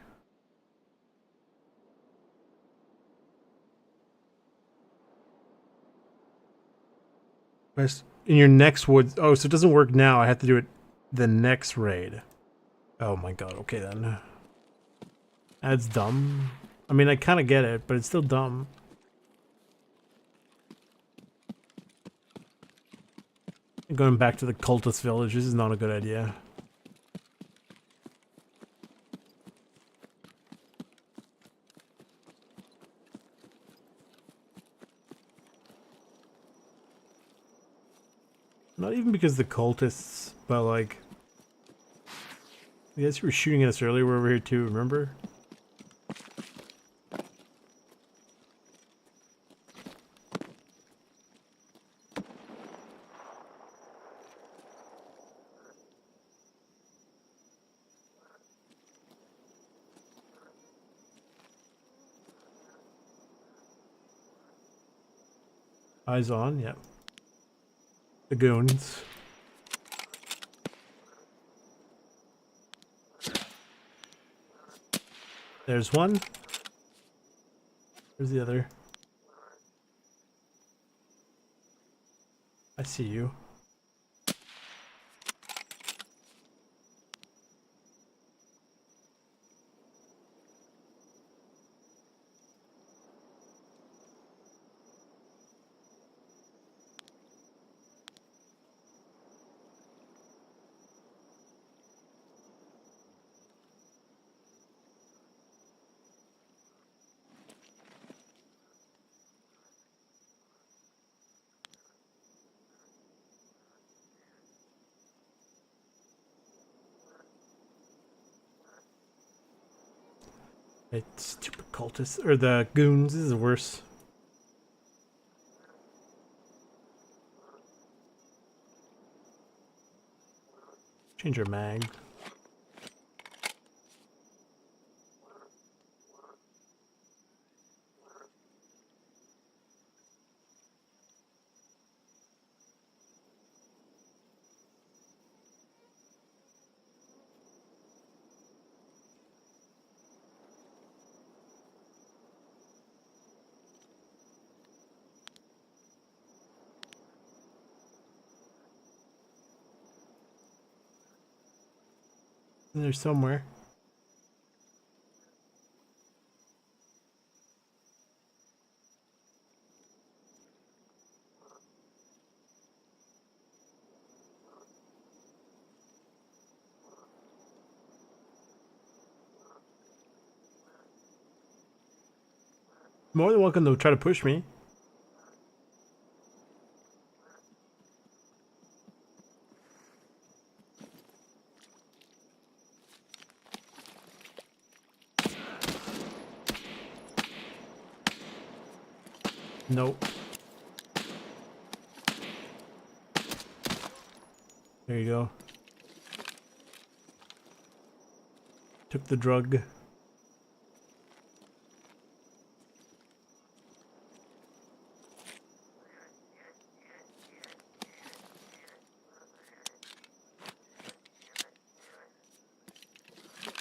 In your next woods. Oh, so it doesn't work now. I have to do it the next raid. Oh my god, okay then. That's dumb. I mean, I kind of get it, but it's still dumb. Going back to the cultist village, this is not a good idea. Not even because the cultists, but like... I guess you were shooting at us earlier, we're over here too, remember? Eyes on, yeah. The goons. There's one. Where's the other? I see you. It's stupid cultists, or the goons, this is worse. Change your mag. In there somewhere. More than welcome to try to push me. Nope. There you go. Took the drug.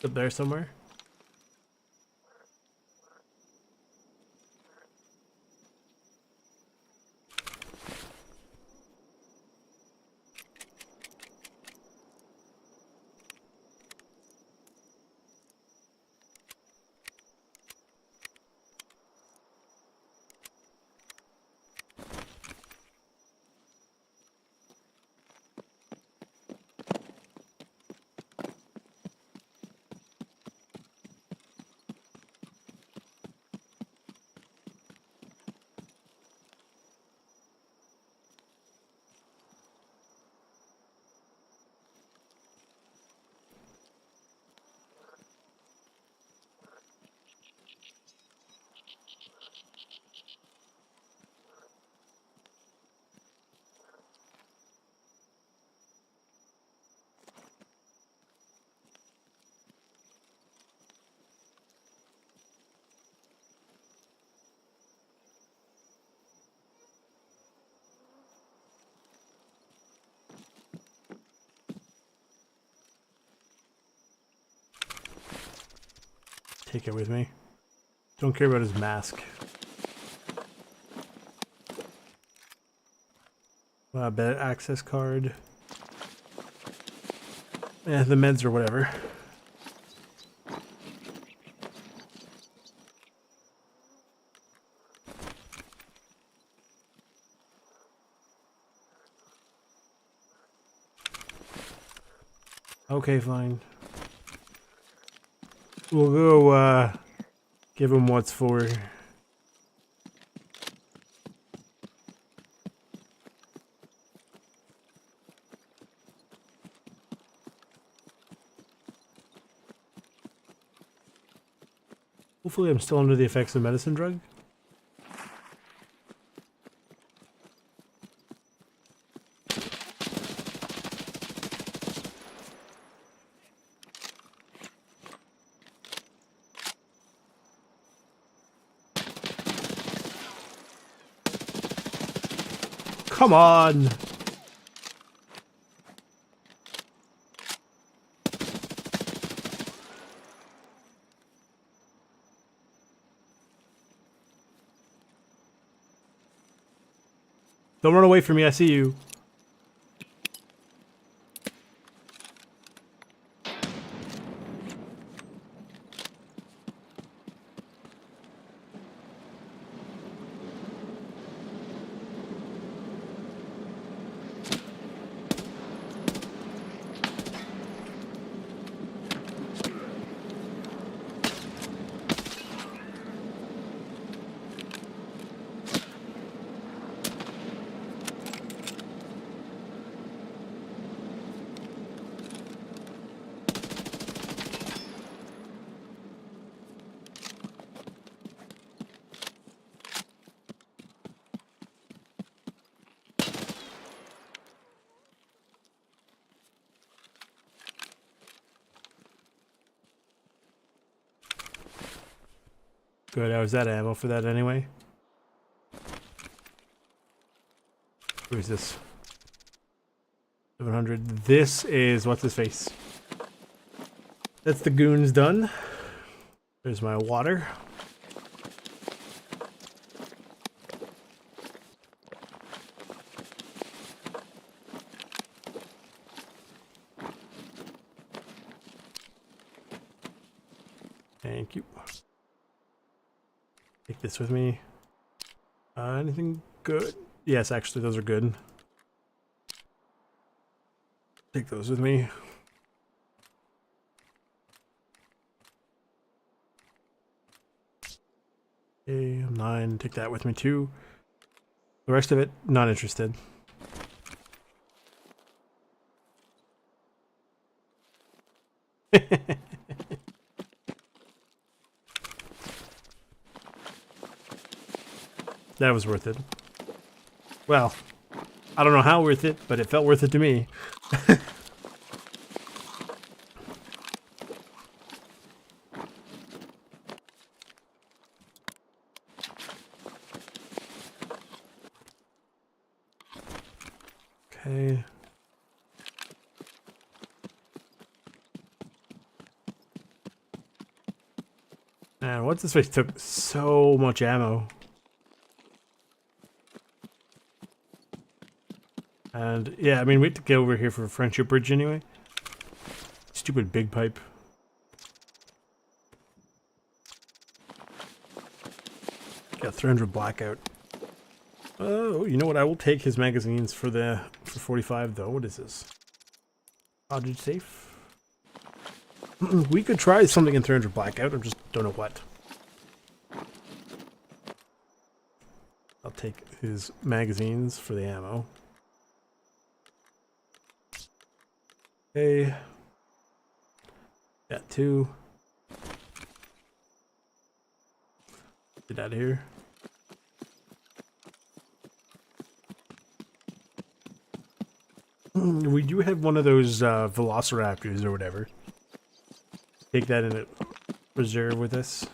Up there somewhere. Take it with me. Don't care about his mask. Bed access card. Yeah, the meds or whatever. Okay, fine. We'll go, give him what's for. Hopefully I'm still under the effects of medicine drug. Come on! Don't run away from me, I see you. Good, I was out of ammo for that anyway. Who is this? 700. This is what's his face. That's the goons done. There's my water. Thank you. Take this with me. Anything good? Yes, actually, those are good. Take those with me. Okay, 9. Take that with me too. The rest of it, not interested. That was worth it. Well, I don't know how worth it, but it felt worth it to me. Okay. Man, what's this place took so much ammo. And yeah, I mean, we have to get over here for Friendship Bridge anyway. Stupid big pipe. Got 300 blackout. Oh, you know what? I will take his magazines for 45 though. What is this? Dodge safe. We could try something in 300 blackout. I just don't know what. I'll take his magazines for the ammo. Okay. Got 2. Get out of here. We do have one of those velociraptors or whatever. Take that in a reserve with us.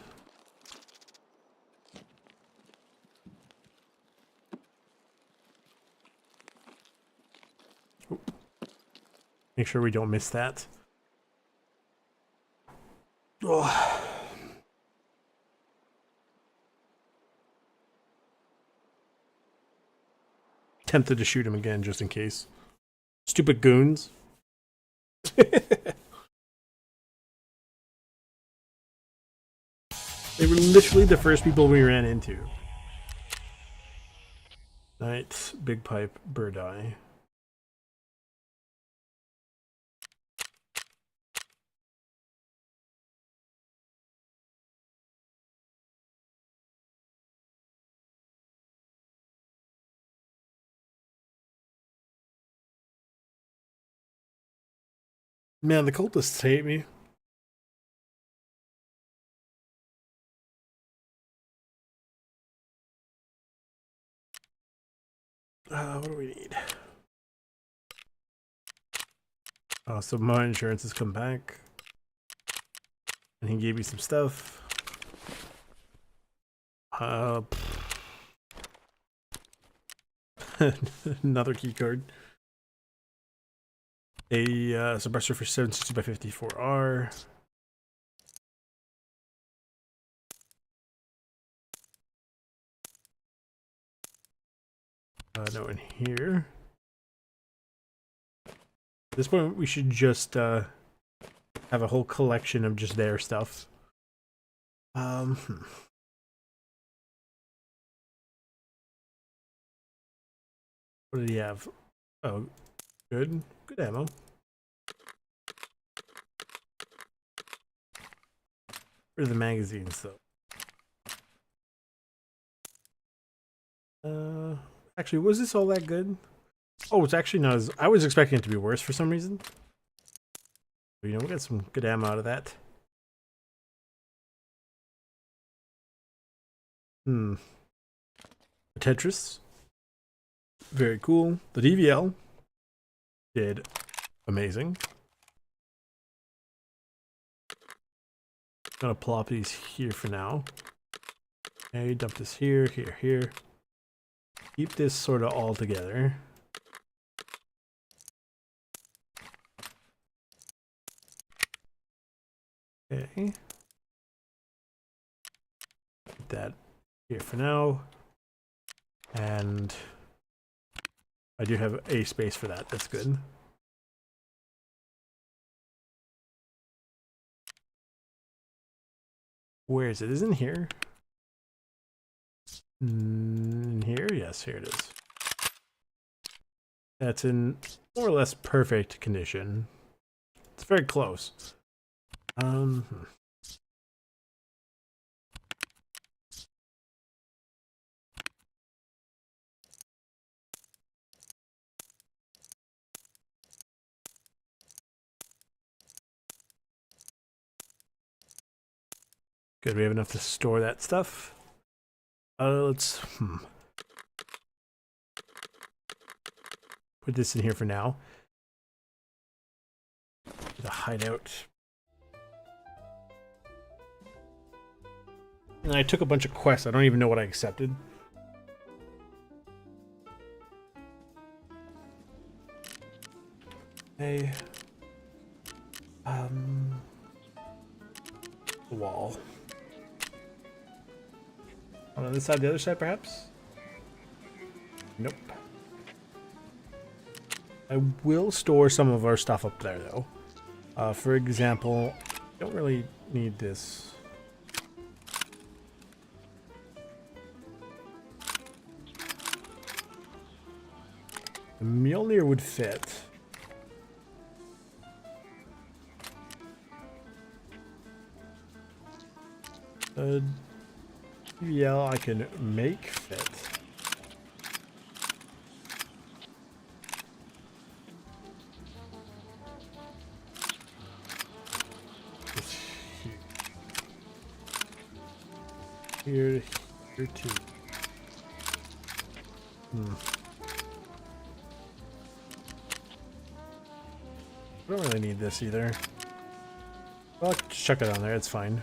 Ooh. Make sure we don't miss that. Oh. Tempted to shoot him again just in case. Stupid goons. They were literally the first people we ran into. Right, big pipe, bird eye. Man, the cultists hate me. What do we need? Oh, so my insurance has come back. And he gave me some stuff. Another key card. A suppressor for 760 by 54R. No, in here. At this point, we should just have a whole collection of just their stuff. What did he have? Oh, good ammo. Where are the magazines, though? Actually, was this all that good? Oh, it's actually not as... I was expecting it to be worse for some reason. But, you know, we got some good ammo out of that. The Tetris. Very cool. The DVL did amazing. Gonna plop these here for now. Okay, dump this here, here. Keep this sort of all together. Okay. Keep that here for now. And I do have a space for that. That's good. Where is it? Isn't here? Here? Yes, here it is. That's in more or less perfect condition. It's very close. Good, we have enough to store that stuff. Let's put this in here for now. The hideout. And I took a bunch of quests. I don't even know what I accepted. Hey. The wall. On this side, the other side, perhaps? Nope. I will store some of our stuff up there, though. For example, don't really need this. The Mjolnir would fit. Yeah, I can make fit. Here, here too. I don't really need this either. Well, just chuck it on there, it's fine.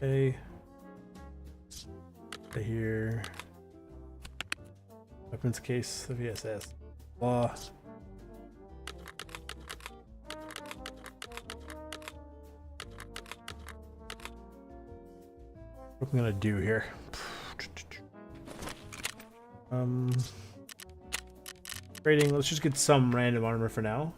Okay. Here. Weapons case, the VSS. Blah. What am I gonna do here? Rating, let's just get some random armor for now.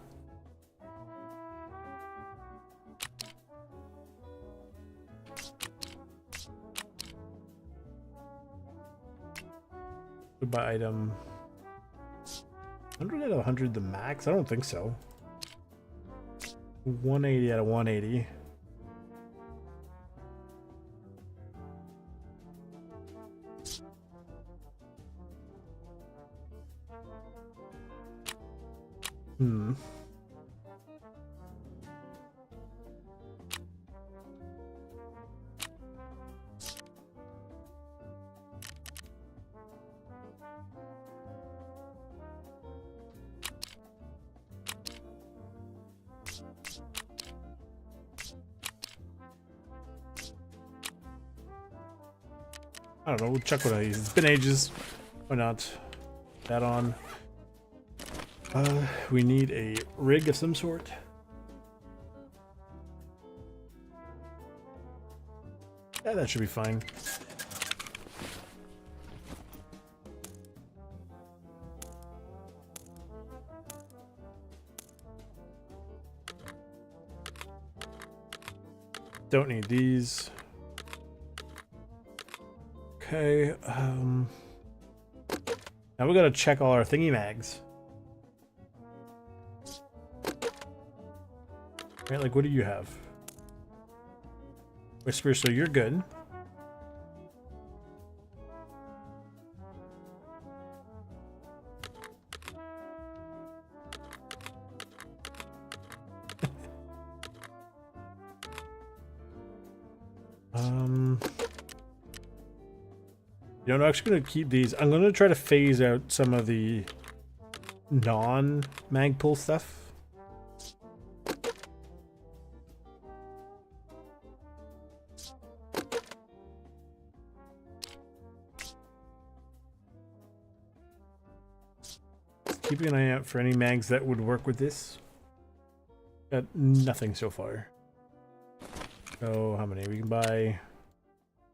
Goodbye item. 100 out of 100 the max? I don't think so. 180 out of 180. I don't know, we'll check what I use. It's been ages. Why not? That on. We need a rig of some sort. Yeah, that should be fine. Don't need these. Okay, now we gotta check all our thingy mags. Right, like what do you have? Whisper, so you're good. You know, I'm actually going to keep these. I'm going to try to phase out some of the non-Magpul stuff. Keeping an eye out for any mags that would work with this. Got nothing so far. So, how many? We can buy...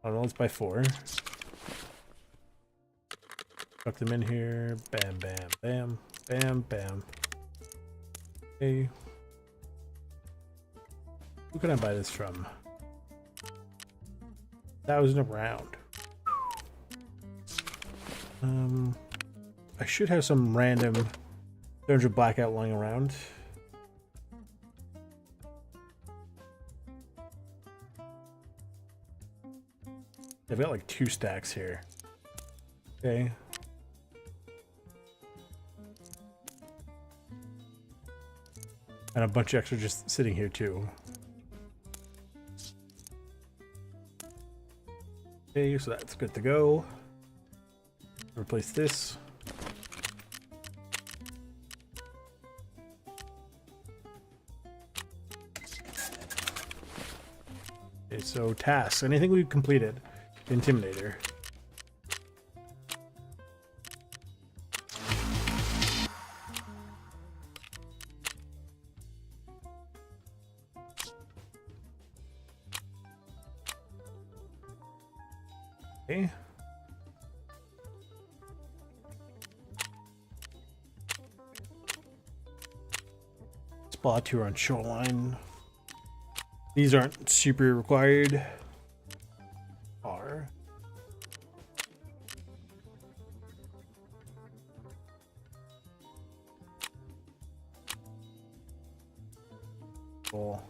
I don't know, let's buy 4. Tuck them in here. Bam, bam, bam, bam, bam. Okay. Who can I buy this from? 1,000 a round. I should have some random 300 blackout lying around. I've got like 2 stacks here. Okay. And a bunch extra just sitting here too. Okay, so that's good to go. Replace this. Okay, so tasks. Anything we've completed. Intimidator. Okay. Spot tour on shoreline. These aren't super required. Are. Cool.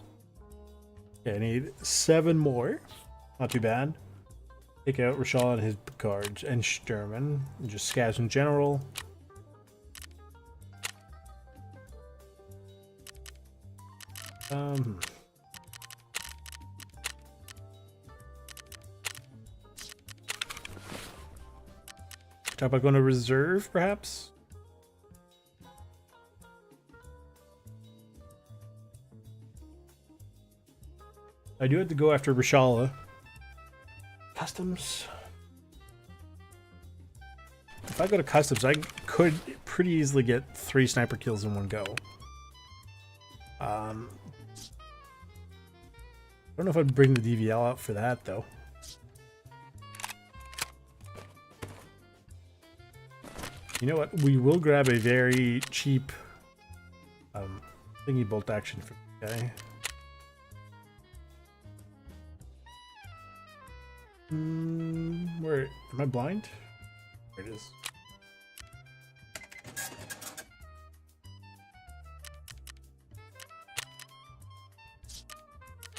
Okay, I need 7 more. Not too bad. Take out Rashal and his guards and Sturman. And just scavs in general. Talk about going to reserve, perhaps? I do have to go after Rashala. Customs. If I go to customs, I could pretty easily get 3 sniper kills in one go. I don't know if I'd bring the DVL out for that, though. You know what? We will grab a very cheap thingy bolt action for the guy. Where am I blind? There it is.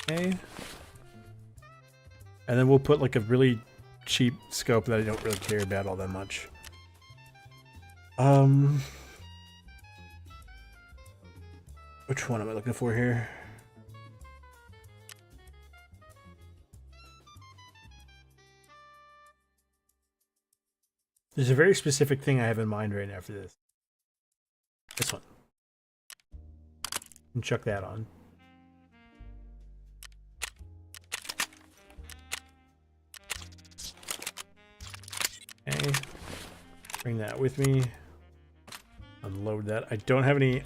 Okay. And then we'll put like a really cheap scope that I don't really care about all that much. Which one am I looking for here? There's a very specific thing I have in mind right now for this. This one. And chuck that on. Okay. Bring that with me. Unload that. I don't have any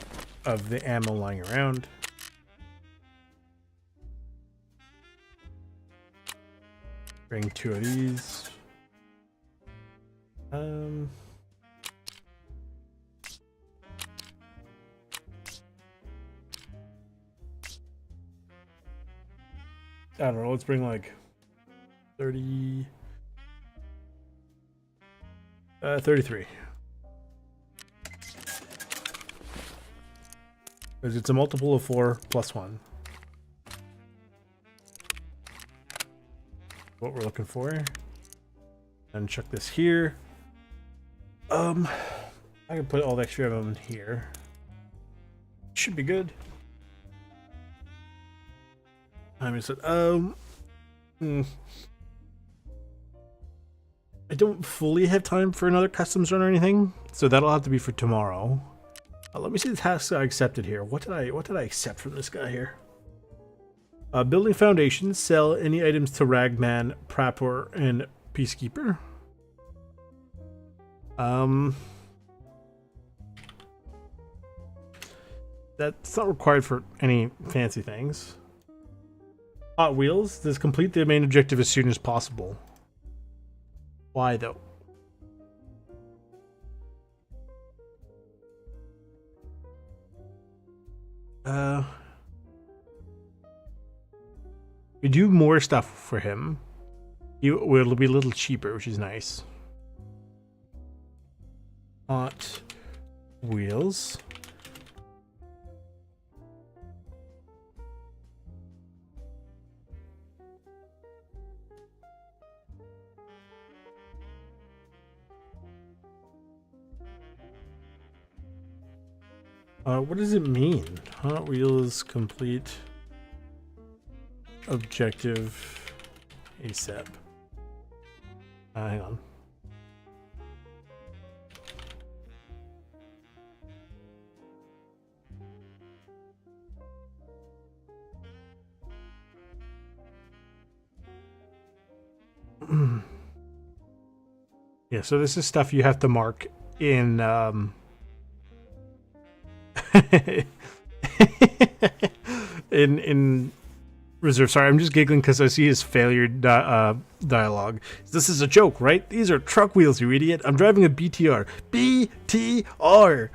of the ammo lying around. Bring 2 of these. I don't know, let's bring like 30 33. Because it's a multiple of 4 plus 1. What we're looking for. And check this here. I can put all the extra ammo in here. Should be good. I said, I don't fully have time for another customs run or anything, so that'll have to be for tomorrow. Let me see the tasks I accepted here. What did I accept from this guy here? Building foundations. Sell any items to Ragman, Prapor, and Peacekeeper. That's not required for any fancy things. Hot Wheels. This complete the main objective as soon as possible. Why though? We do more stuff for him. It'll be a little cheaper, which is nice. Hot Wheels. What does it mean? Hot Wheels complete objective ASAP. Hang on. Yeah, so this is stuff you have to mark in in reserve. Sorry, I'm just giggling because I see his failure dialogue. This is a joke, right? These are truck wheels, you idiot. I'm driving a BTR. BTR.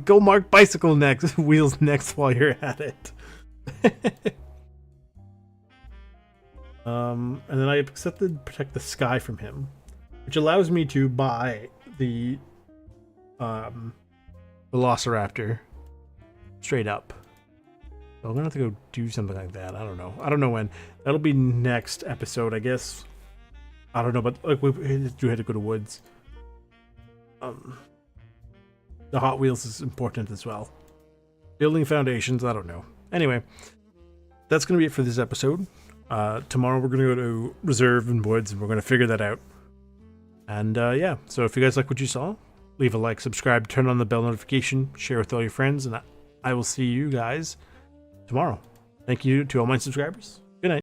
Go mark bicycle next wheels next while you're at it. And then I accepted protect the sky from him, which allows me to buy the Velociraptor straight up. So I'm gonna have to go do something like that. I don't know. I don't know when. That'll be next episode, I guess. I don't know, but like we do have to go to woods. The Hot Wheels is important as well. Building foundations, I don't know. Anyway, that's gonna be it for this episode. Tomorrow we're gonna go to reserve and woods, and we're gonna figure that out. And yeah, so if you guys like what you saw, leave a like, subscribe, turn on the bell notification, share with all your friends, and I will see you guys tomorrow. Thank you to all my subscribers.